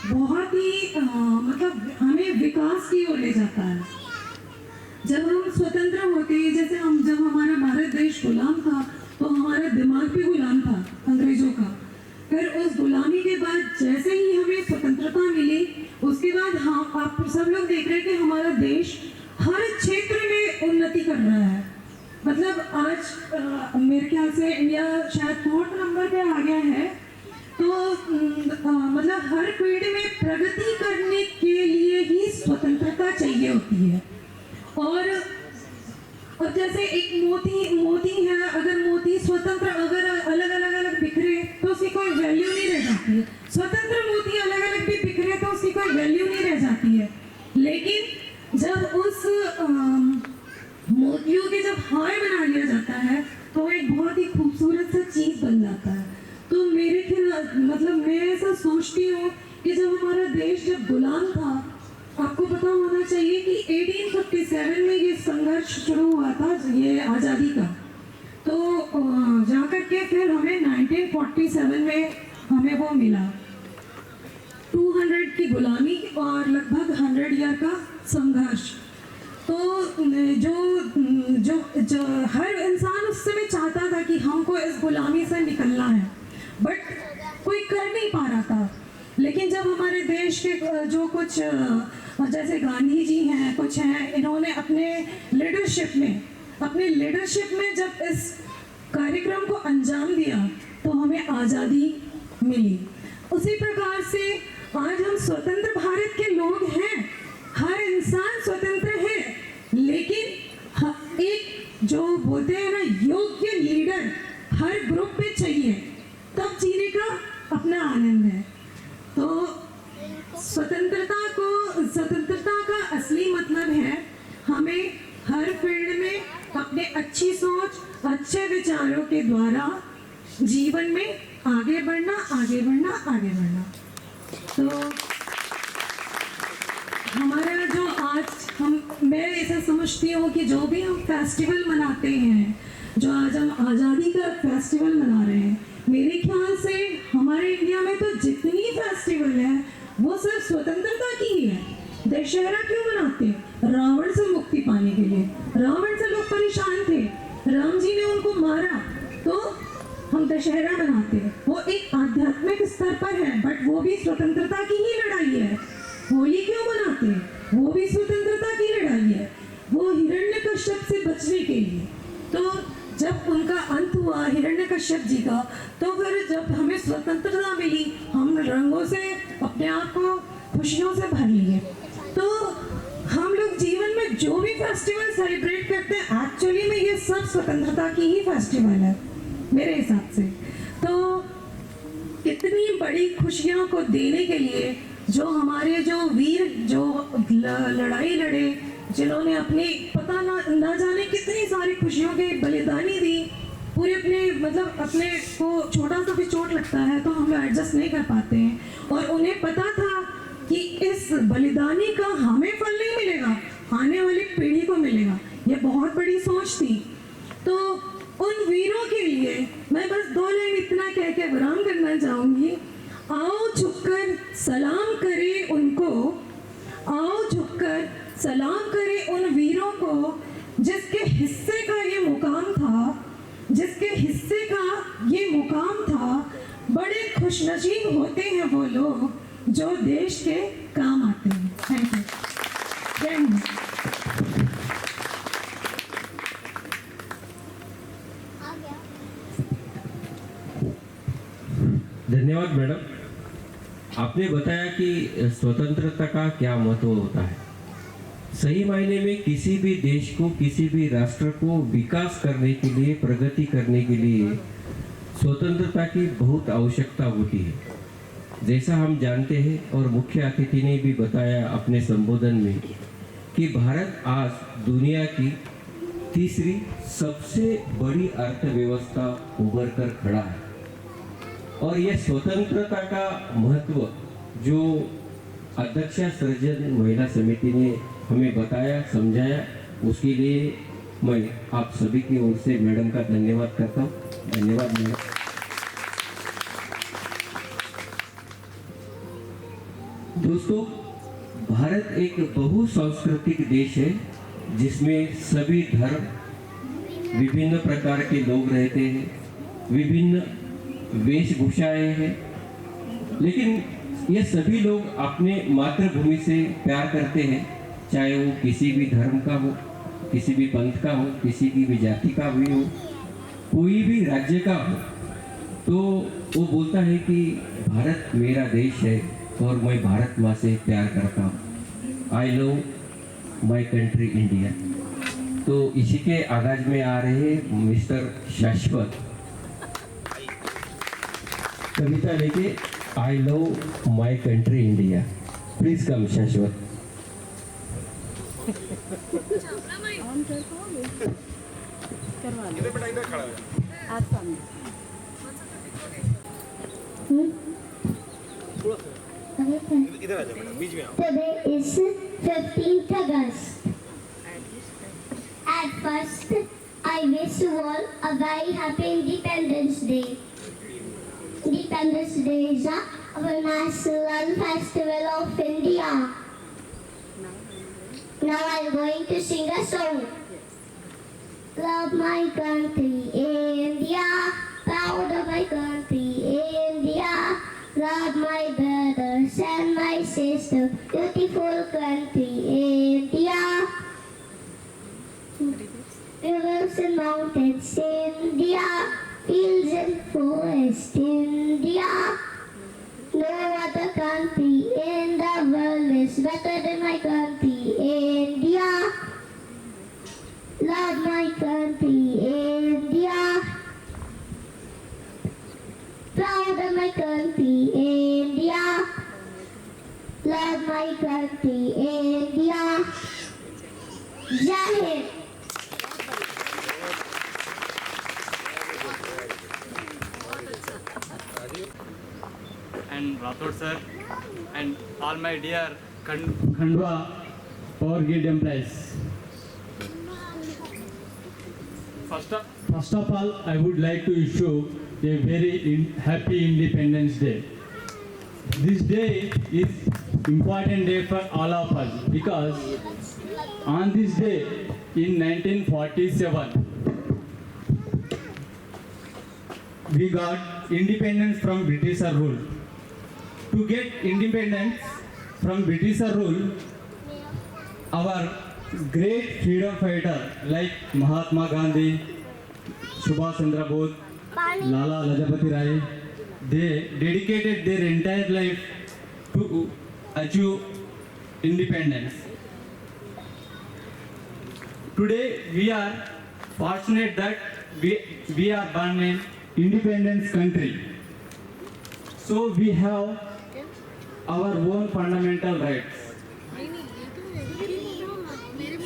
बहुत ही मतलब हमें विकास की ओर ले जाता है। जब हम स्वतंत्र होते हैं, जैसे जब हमारा भारत देश गुलाम था, तो हमारा दिमाग भी गुलाम था अंग्रेजों का। फिर उस गुलामी के बाद जैसे ही हमें स्वतंत्रता मिली, उसके बाद आप सब लोग देख रहे हैं कि हमारा देश हर क्षेत्र में उन्नति कर रहा है। मतलब आज मेरे ख्याल से इंडिया शायद 4th नंबर पे आ गया है। तो मतलब हर फील्ड में प्रगति करने के लिए ही स्वतंत्रता चाहिए होती है। और जैसे एक मोती है, अगर मोती स्वतंत्र अगर अलग अलग बिखरे तो उसकी कोई वैल्यू नहीं रह जाती है। स्वतंत्र मोती अलग अलग भी बिखरे तो उसकी कोई वैल्यू नहीं रह जाती है। लेकिन जब उस मोतियों के जब हार बना लिया जाता है तो एक बहुत ही खूबसूरत सा चीज बन जाता है। तो मेरे ख्याल मतलब मैं ऐसा सोचती हूँ कि जब हमारा देश जब गुलाम था, आपको पता होना चाहिए कि 1857 में ये संघर्ष शुरू हुआ था ये आज़ादी का। तो जाकर के फिर हमें 1947 में हमें वो मिला 200 की गुलामी और लगभग 100 ईयर का संघर्ष। तो जो हर इंसान उस समय चाहता था कि हमको इस गुलामी से निकलना है, बट कोई कर नहीं पा रहा था। लेकिन जब हमारे देश के जो कुछ जैसे गांधी जी हैं, कुछ हैं, इन्होंने अपने लीडरशिप में जब इस कार्यक्रम को अंजाम दिया तो हमें आज़ादी मिली। उसी प्रकार से आज हम स्वतंत्र भारत के लोग हैं, हर इंसान स्वतंत्र है, लेकिन एक जो बोलते हैं ना योग्य लीडर हर ग्रुप में चाहिए, तब जीने का अपना आनंद है। तो स्वतंत्रता को अपने अच्छी सोच, अच्छे विचारों के द्वारा जीवन में आगे बढ़ना, आगे बढ़ना, आगे बढ़ना। तो हमारा जो आज मैं ऐसा समझती हूँ कि जो भी हम फेस्टिवल मनाते हैं, जो आज हम आज़ादी का फेस्टिवल मना रहे हैं, मेरे ख्याल से हमारे इंडिया में तो जितनी फेस्टिवल है वो सिर्फ स्वतंत्रता की ही है। दशहरा क्यों मनाते हैं? रावण से मुक्ति पाने के लिए। रावण से लोग परेशान थे, राम जी ने उनको मारा, तो हम दशहरा मनाते हैं। वो एक आध्यात्मिक स्तर पर है, बट वो भी स्वतंत्रता की ही लड़ाई है। होली क्यों मनाते हैं? वो भी स्वतंत्रता की लड़ाई है, वो हिरण्यकश्यप से बचने के लिए। तो जब उनका अंत हुआ हिरण्यकश्यप जी का, तो फिर जब हमें स्वतंत्रता मिली, हम रंगों से अपने आप को खुशियों से भर लिए। तो हम लोग जीवन में जो भी फेस्टिवल सेलिब्रेट करते हैं, एक्चुअली में ये सब स्वतंत्रता की ही फेस्टिवल है मेरे हिसाब से। तो इतनी बड़ी खुशियों को देने के लिए जो हमारे जो वीर जो लड़ाई लड़े, जिन्होंने अपनी पता ना जाने कितनी सारी खुशियों के बलिदानी दी, पूरे अपने मतलब अपने को छोटा सा भी चोट लगता है तो हम एडजस्ट नहीं कर पाते हैं, और उन्हें पता था कि इस बलिदानी का हमें फल नहीं मिलेगा, आने वाली पीढ़ी को मिलेगा। ये बहुत बड़ी सोच थी। तो उन वीरों के लिए मैं बस 2 लाइन इतना कह के विराम करना चाहूँगी। आओ झुककर सलाम करें उनको, आओ झुककर सलाम करें उन वीरों को जिसके हिस्से का ये मुकाम था, जिसके हिस्से का ये मुकाम था। बड़े खुशनसीब होते हैं वो लोग जो देश के काम आते हैं। Thank you. जय हिंद। धन्यवाद मैडम। आपने बताया कि स्वतंत्रता का क्या महत्व होता है। सही मायने में किसी भी देश को, किसी भी राष्ट्र को विकास करने के लिए, प्रगति करने के लिए स्वतंत्रता की बहुत आवश्यकता होती है। जैसा हम जानते हैं और मुख्य अतिथि ने भी बताया अपने संबोधन में कि भारत आज दुनिया की तीसरी सबसे बड़ी अर्थव्यवस्था उभर कर खड़ा है। और यह स्वतंत्रता का महत्व जो अध्यक्षा सृजन महिला समिति ने हमें बताया, समझाया, उसके लिए मैं आप सभी की ओर से मैडम का धन्यवाद करता हूँ। धन्यवाद मैडम। दोस्तों, भारत एक बहुसांस्कृतिक देश है जिसमें सभी धर्म, विभिन्न प्रकार के लोग रहते हैं, विभिन्न वेशभूषाएं हैं, लेकिन ये सभी लोग अपने मातृभूमि से प्यार करते हैं, चाहे वो किसी भी धर्म का हो, किसी भी पंथ का हो, किसी की भी जाति का भी हो, कोई भी राज्य का हो। तो वो बोलता है कि भारत मेरा देश है और मैं भारत माँ से प्यार करता हूँ। I love my country India. तो इसी के आगाज में आ रहे हैं मिस्टर शाश्वत, कविता लेके I love my country India. Please come शाश्वत। Today is 15th August. At first, I wish you all a very happy Independence Day. Independence Day is our national festival of India. Now I am going to sing a song. Love my country, India. Proud of my country, India. Love my brothers and my sister. Beautiful country, India. Rivers and mountains, India. Fields and forests, India. No other country in the world is better than my country, India. Love my country, India. Proud of my country, India. Love my country, India. Jai Hind. Rathod sir, and all my dear Khandwa Power Grid employees. First of all, I would like to wish you a very happy Independence Day. This day is important day for all of us because on this day in 1947 we got independence from Britisher rule. To get independence from Britisher rule, our great freedom fighter like Mahatma Gandhi, Subhash Chandra Bose, Lala Lajpati Rai, they dedicated their entire life to achieve independence. Today we are fortunate that we are born in independence country. So we have our own fundamental rights.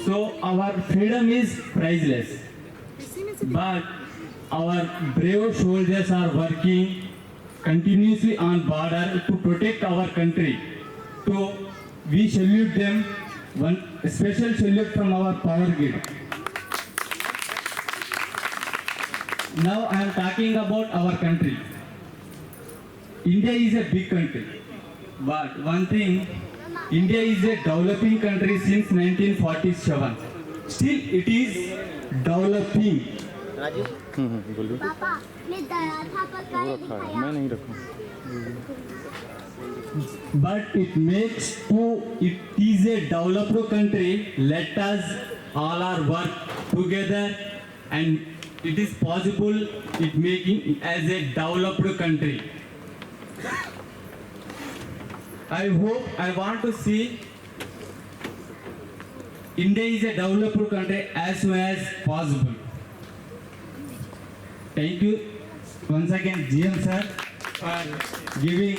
So our freedom is priceless. But our brave soldiers are working continuously on border to protect our country. So we salute them. One special salute from our power grid. Now I am talking about our country. India is a big country, but one thing, India is a developing country since 1947. Still it is developing. पापा मैं दया था पर कर दिखाया मैं नहीं But it is a developed country. Let us all our work together and it is possible it making as a developed country. I want to see India is a developed country as soon as possible. Thank you once again GM sir for giving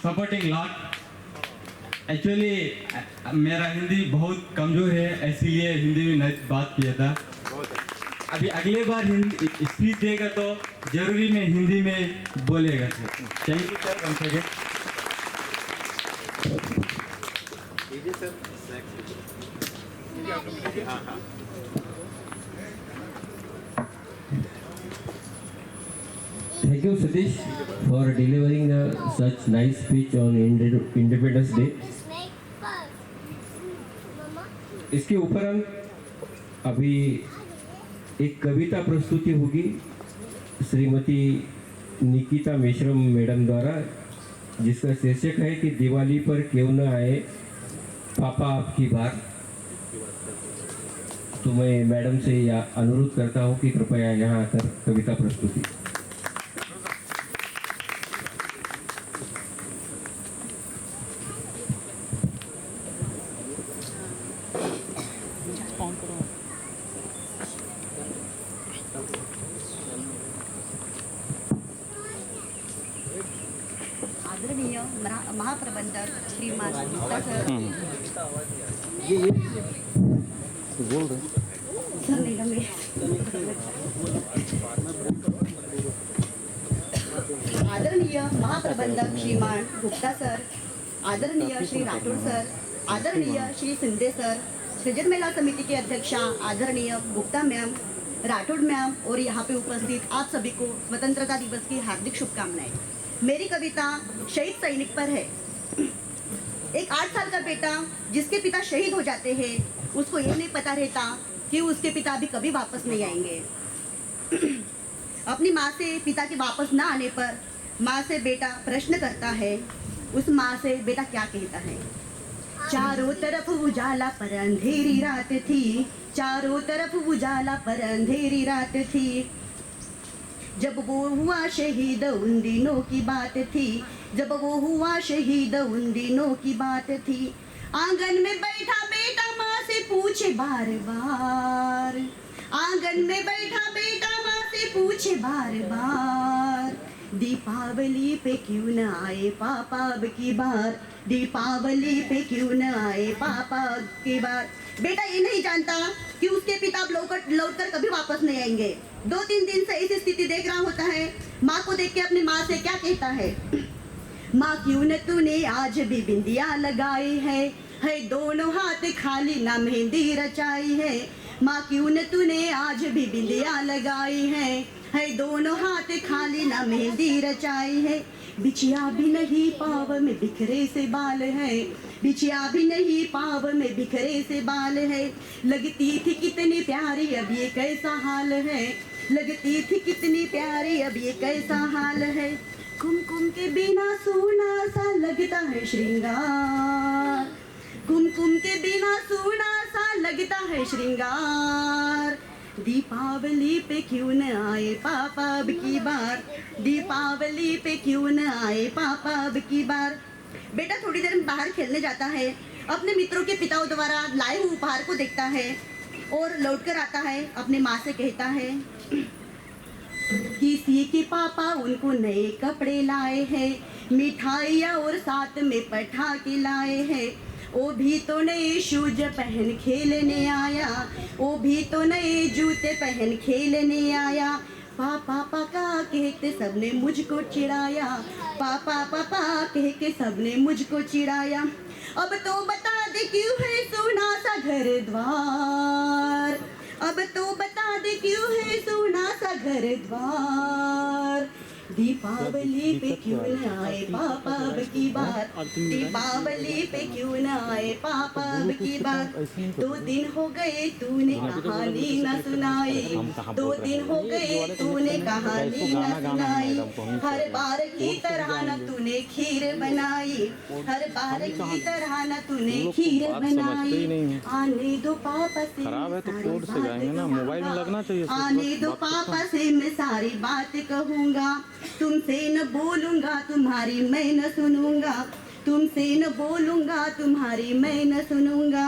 supporting lot. Actually मेरा हिंदी बहुत कमज़ोर है इसीलिए हिंदी में बात किया था. अभी अगले बार हिंदी स्पीच देगा तो जरूरी में हिंदी में बोलेगा sir. Thank you sir once again. Thank you, Satish, for delivering such nice speech on Independence Day. इसके ऊपर हम अभी एक कविता प्रस्तुति होगी श्रीमती निकिता मेश्राम मैडम द्वारा, जिसका शीर्षक है कि दिवाली पर क्यों न आए पापा आपकी बार. तो मैं मैडम से अनुरोध करता हूं कि कृपया यहाँ आकर कविता प्रस्तुति. आदरणीय महाप्रबंधक श्रीमान गुप्ता सर, आदरणीय महाप्रबंधक श्रीमान गुप्ता सर, आदरणीय श्री राठौड़ सर, आदरणीय श्री सिंधे सर, सृजन महिला समिति के अध्यक्षा आदरणीय गुप्ता मैम, राठौड़ मैम और यहाँ पे उपस्थित आप सभी को स्वतंत्रता दिवस की हार्दिक शुभकामनाएं. मेरी कविता शहीद सैनिक पर है. एक 8 साल का बेटा जिसके पिता शहीद हो जाते हैं, उसको ये नहीं पता रहता कि उसके पिता भी कभी वापस नहीं आएंगे. अपनी माँ से पिता के वापस ना आने पर माँ से बेटा प्रश्न करता है. उस माँ से बेटा क्या कहता है? चारों तरफ उजाला पर अंधेरी रात थी, चारों तरफ उजाला पर अंधेरी रात थी, जब वो हुआ शहीद उन दिनों की बात थी, जब वो हुआ शहीद उन दिनों की बात थी. आंगन में बैठा बेटा माँ से पूछे बार बार, आंगन में बैठा बेटा माँ से पूछे बार बार, दीपावली पे क्यों न आए पापा अब की बार, दीपावली पे क्यों न आए पापा अब की बार. बेटा ये नहीं जानता कि उसके पिता लौटकर कभी वापस नहीं आएंगे. 2-3 दिन से ऐसी स्थिति देख रहा होता है. माँ को देख के अपनी माँ से क्या कहता है? माँ क्यों न तूने आज भी बिंदिया लगाई है दोनों हाथ खाली ना मेहंदी रचाई है। माँ क्यों न तूने आज भी बिंदिया लगाई है दोनों हाथ खाली ना मेहंदी रचाई है। बिछिया भी नहीं पाव में बिखरे से बाल है, बिछिया भी नहीं पाव में बिखरे से बाल है। लगती थी कितनी प्यारी अब ये कैसा हाल है, लगती थी कितनी प्यारी अब ये कैसा हाल है। कुमकुम के बिना सोना सा लगता है श्रृंगार, कुमकुम के बिना सोना सा लगता है श्रृंगार। दीपावली पे क्यों न आए पापा अब की बार, दीपावली पे क्यों न आए पापा अब की बार। बेटा थोड़ी देर में बाहर खेलने जाता है, अपने मित्रों के पिताओं द्वारा लाए हुए उपहार को देखता है और लौटकर आता है, अपनी माँ से कहता है किसी के पापा उनको नए कपड़े लाए हैं, मिठाइयाँ और साथ में पटाखे लाए हैं। वो भी तो नए शूज पहन खेलने आया, वो भी तो नए जूते पहन खेलने आया। पापा पापा कहते सबने मुझको चिढ़ाया, पापा पापा कह के सबने मुझको चिढ़ाया। अब तो बता दे क्यों है सोना सा घर द्वार, अब तो बता दे क्यों है सोना सा घर द्वार। दीपावली पे क्यों न आए पापा अब की बार, दीपावली पे क्यों न आए पापा अब की बार। 2 दिन हो गए तूने कहानी न सुनाई, 2 दिन हो गए तूने कहानी न सुनाई। हर बार की तरह न तूने खीर बनाई, हर बार की तरह न तूने खीर बनाई। आने दो पापा से खराब है तो कोड से गाएंगे ना, मोबाइल में लगना चाहिए। आने दो पापा से मैं सारी बात कहूँगा, तुमसे न बोलूँगा तुम्हारी मैं न सुनूँगा, तुमसे न बोलूँगा तुम्हारी मैं न सुनूँगा।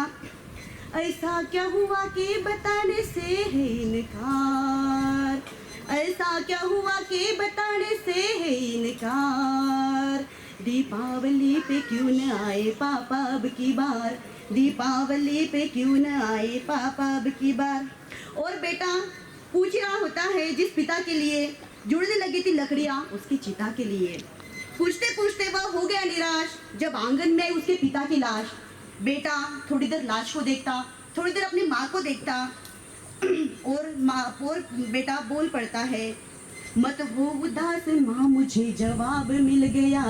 ऐसा क्या हुआ कि बताने से है इनकार, ऐसा क्या हुआ कि बताने से है इनकार। दीपावली पे क्यों न आए पापा अब की बार, दीपावली पे क्यों न आए पापा अब की बार। और बेटा पूछ रहा होता है जिस पिता के लिए जुड़ने लगी थी लकड़ियाँ उसकी चिता के लिए। पूछते पूछते वह हो गया निराश जब आंगन में आई उसके पिता की लाश। बेटा थोड़ी देर लाश को देखता, थोड़ी देर अपनी माँ को देखता और बेटा बोल पड़ता है मत हो उदास माँ मुझे जवाब मिल गया,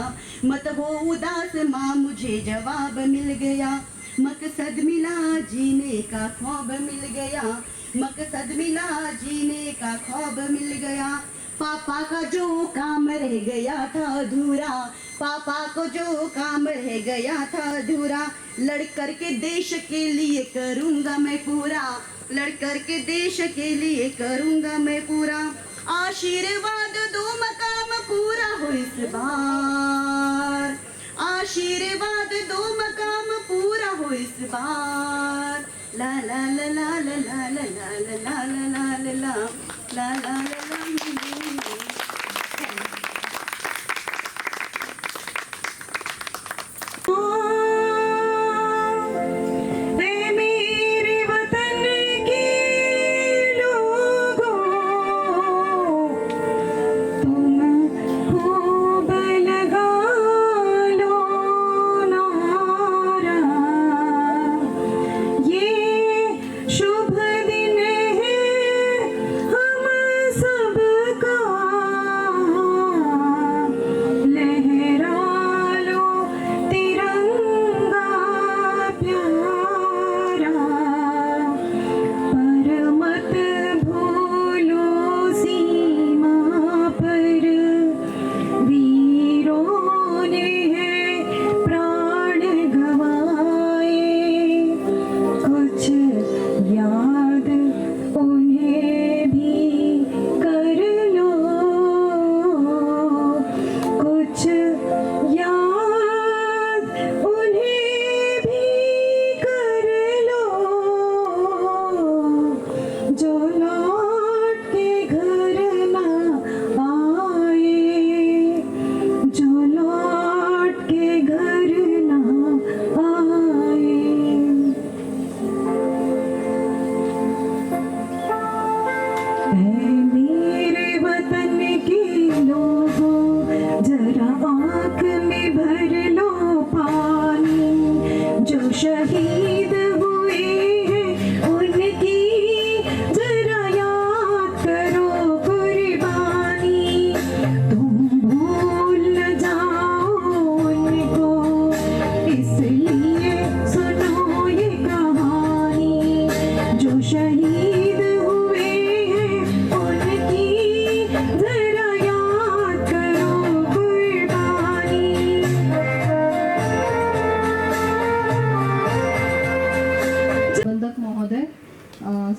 मत हो उदास माँ मुझे जवाब मिल गया। मकसद मिला जीने का ख्वाब मिल गया, मकसद मिला जीने का ख्वाब मिल गया। पापा का जो काम रह गया था अधूरा, पापा को जो काम रह गया था अधूरा। लड़ कर के देश के लिए करूँगा मैं पूरा, लड़ कर के देश के लिए करूँगा मैं पूरा। आशीर्वाद दो मकाम पूरा हो इस बार, आशीर्वाद दो मकाम पूरा हो इस बार। ला ला ला ला ला ला ला ला ला ला ला ला ला ला ला। शुभ दिन है हम सब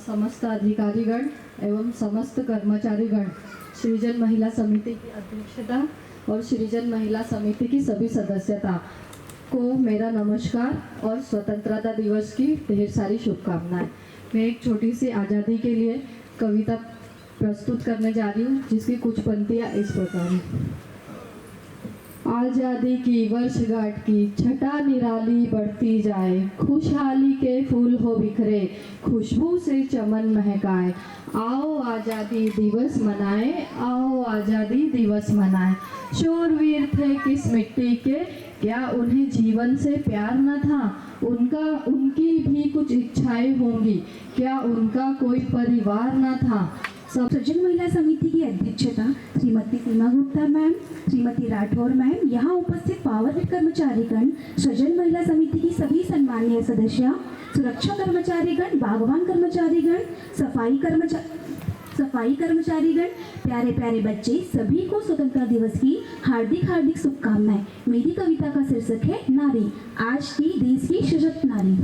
समस्त अधिकारीगण एवं समस्त कर्मचारीगण, सृजन महिला समिति की अध्यक्षता और सृजन महिला समिति की सभी सदस्यता को मेरा नमस्कार और स्वतंत्रता दिवस की ढेर सारी शुभकामनाएं। मैं एक छोटी सी आज़ादी के लिए कविता प्रस्तुत करने जा रही हूँ, जिसकी कुछ पंक्तियाँ इस प्रकार हैं। आज़ादी की वर्षगांठ की छटा निराली बढ़ती जाए, खुशहाली के फूल हो बिखरे, खुशबू से चमन महकाए। आओ आज़ादी दिवस मनाए, आओ आज़ादी दिवस मनाए। शूरवीर थे किस मिट्टी के, क्या उन्हें जीवन से प्यार न था? उनकी भी कुछ इच्छाएं होंगी, क्या उनका कोई परिवार न था? सृजन महिला समिति की अध्यक्षता श्रीमती सीमा गुप्ता मैम, श्रीमती राठौर मैम, यहाँ उपस्थित पावर ग्रिड कर्मचारीगण, सृजन महिला समिति की सभी सम्मानीय सदस्य, सुरक्षा कर्मचारीगण, बागवान कर्मचारीगण, सफाई कर्मचारीगण, प्यारे प्यारे बच्चे, सभी को स्वतंत्रता दिवस की हार्दिक हार्दिक शुभकामनाएं। मेरी कविता का शीर्षक है नारी, आज की देश की सशक्त नारी।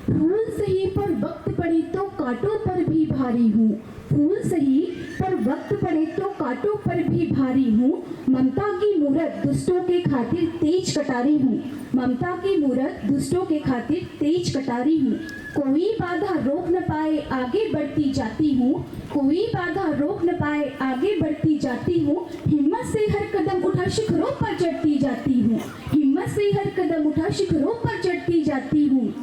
फूल सही पर वक्त पड़े तो कांटों पर भी भारी हूँ, फूल सही पर वक्त पड़े तो कांटों पर भी भारी हूँ। ममता की मूरत दुष्टों के खातिर तेज कटारी हूँ, ममता की मूरत दुष्टों के खातिर तेज कटारी हूँ। कोई बाधा रोक न पाए आगे बढ़ती जाती हूँ, कोई बाधा रोक न पाए आगे बढ़ती जाती हूँ। हिम्मत से हर कदम उठा शिखरों पर चढ़ती जाती हूँ, हिम्मत से हर कदम उठा शिखरों पर चढ़ती जाती हूँ।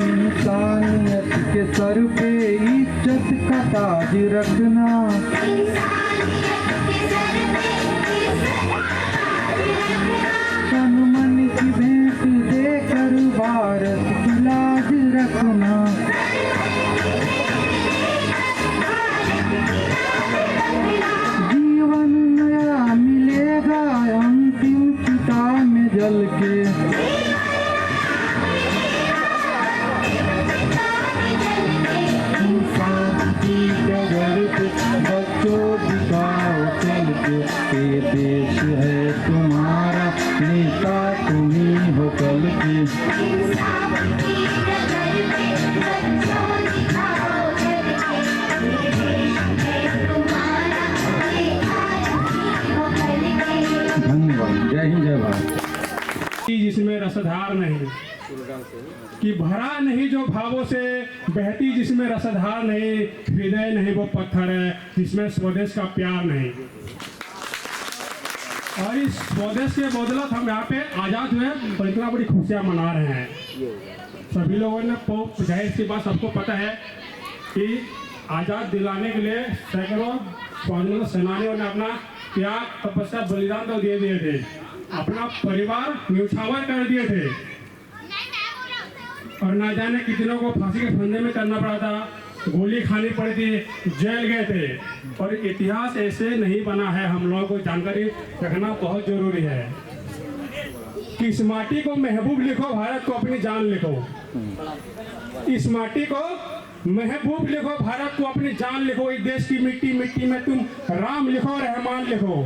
इंसानियत के सर पे इज्जत का ताज रखना, तन मन की भेंट देकर भारत खिला याद रखना। जीवन नया मिलेगा अंतिम चिता में जल के। बच्चों दिखाओ चल के, ये देश है तुम्हारा, नेता तुम्ही हो कल के। धन्यवाद। जय हिंद, जय भारत। जिसमें रसधार नहीं, कि भरा नहीं जो भावों से, बहती जिसमें रसधार नहीं, हृदय नहीं वो पत्थर है जिसमें स्वदेश का प्यार नहीं। और इस स्वदेश के बदौलत हम यहाँ पे आजाद हुए और इतना बड़ी खुशियाँ मना रहे हैं। सभी लोगों ने जाहिर सी बात सबको पता है कि आजाद दिलाने के लिए सैकड़ों स्वाधीनता सेनानियों ने अपना त्याग, तपस्या, बलिदान तो दे दिए थे, अपना परिवार न्यौछावर कर दिए थे और ना जाने कितनों को फांसी के फंदे में करना पड़ा था, गोली खानी पड़ी थी, जेल गए थे। और इतिहास ऐसे नहीं बना है, हम लोगों को जानकारी रखना बहुत जरूरी है कि इस माटी को महबूब लिखो, भारत को अपनी जान लिखो। इस माटी को महबूब लिखो, भारत को अपनी जान लिखो। इस देश की मिट्टी मिट्टी में तुम राम लिखो, रहमान लिखो।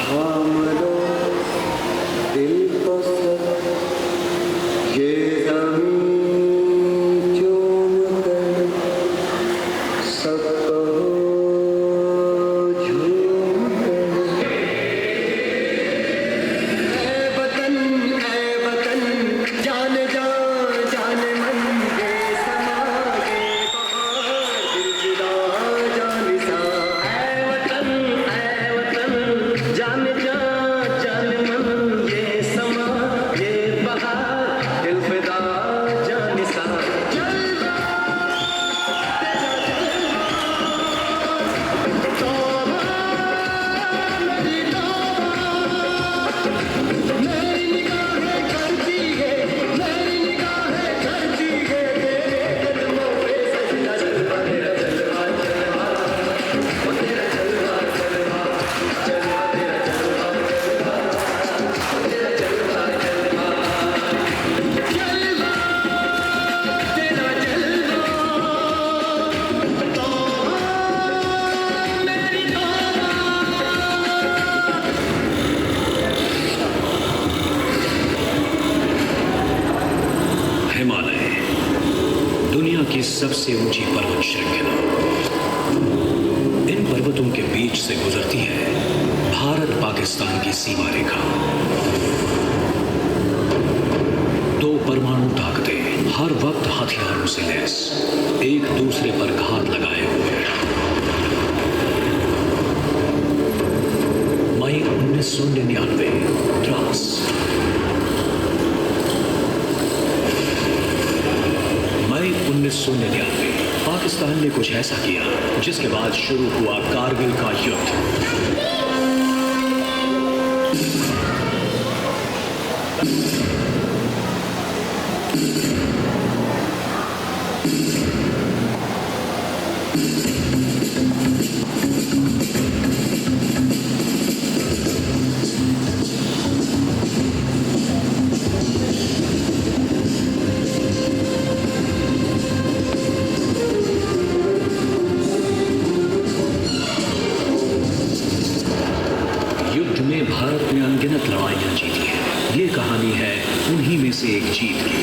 थाम लो दिल को सब, ये ज़मीं चूम कर सबको झूम कर। ऐ वतन जान जा जान मन, ये समा ये बहार दिल जुदा जान सा। ऐ वतन जान जा जान मन, ये समा ये बहार दिल फिदा जान सा। जलवा तेरा जलवा, तौबा मेरी तौबा, मेरी निगाहें करती है, मेरी निगाहें करती है तेरे कदमों पे सजदा। जलवा तेरा जलवा जलवा, वो तेरा जलवा जलवा, जलवा तेरा जलवा जलवा, वो तेरा जलवा जलवा। जलवा तेरा जलवा, तौबा मेरी तौबा। हिमालय दुनिया की सबसे ऊंची पर्वत श्रृंखला। इन पर्वतों के बीच से गुजरती है भारत पाकिस्तान की सीमा रेखा। दो परमाणु ताकतें हर वक्त हथियारों से लैस, एक दूसरे पर घात लगाए हुए। मई 1999 द्रास। मई 1999 पाकिस्तान ने कुछ ऐसा किया जिसके बाद शुरू हुआ कारगिल का युद्ध। युद्ध में भारत ने अनगिनत लड़ाइयां जीती हैं। ये कहानी है उन्हीं में से एक जीत की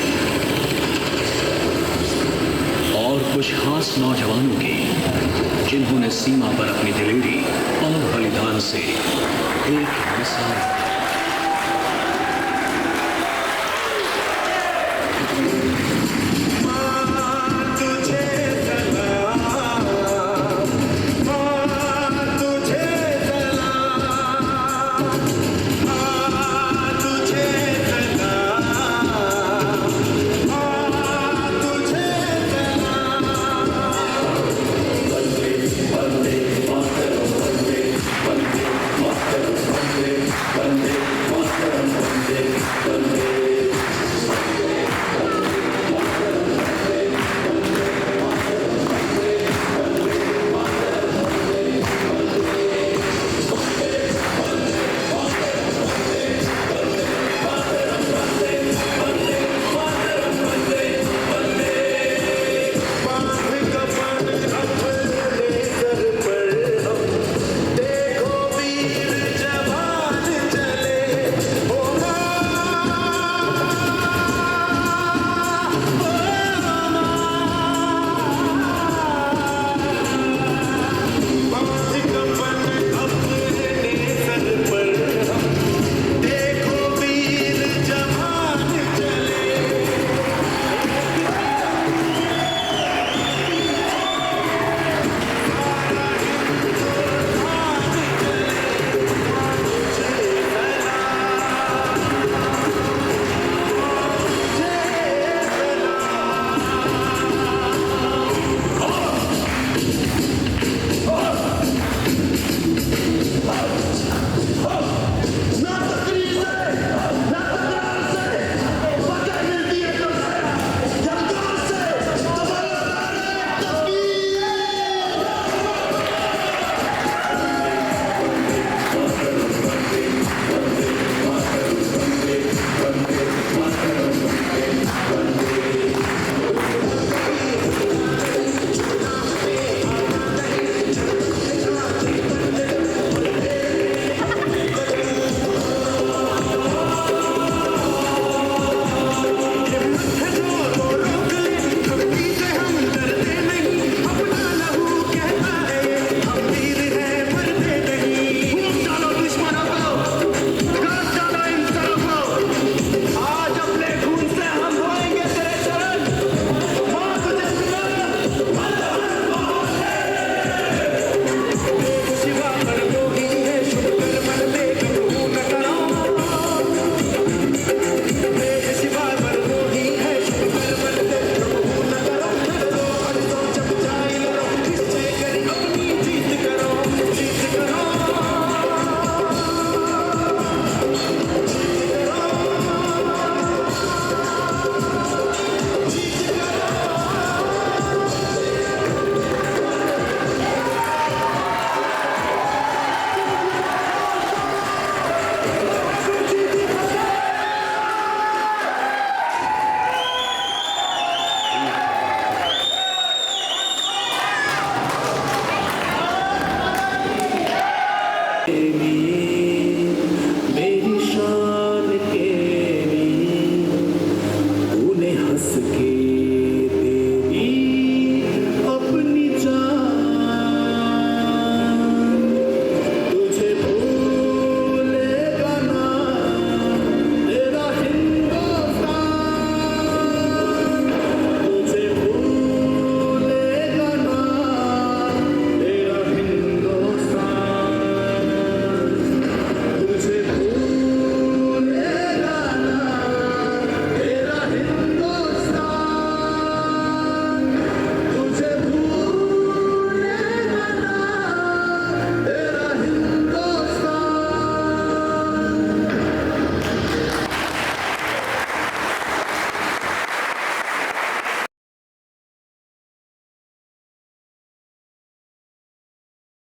और कुछ खास नौजवानों की, जिन्होंने सीमा पर अपनी दिलेरी और बलिदान से एक मिसाल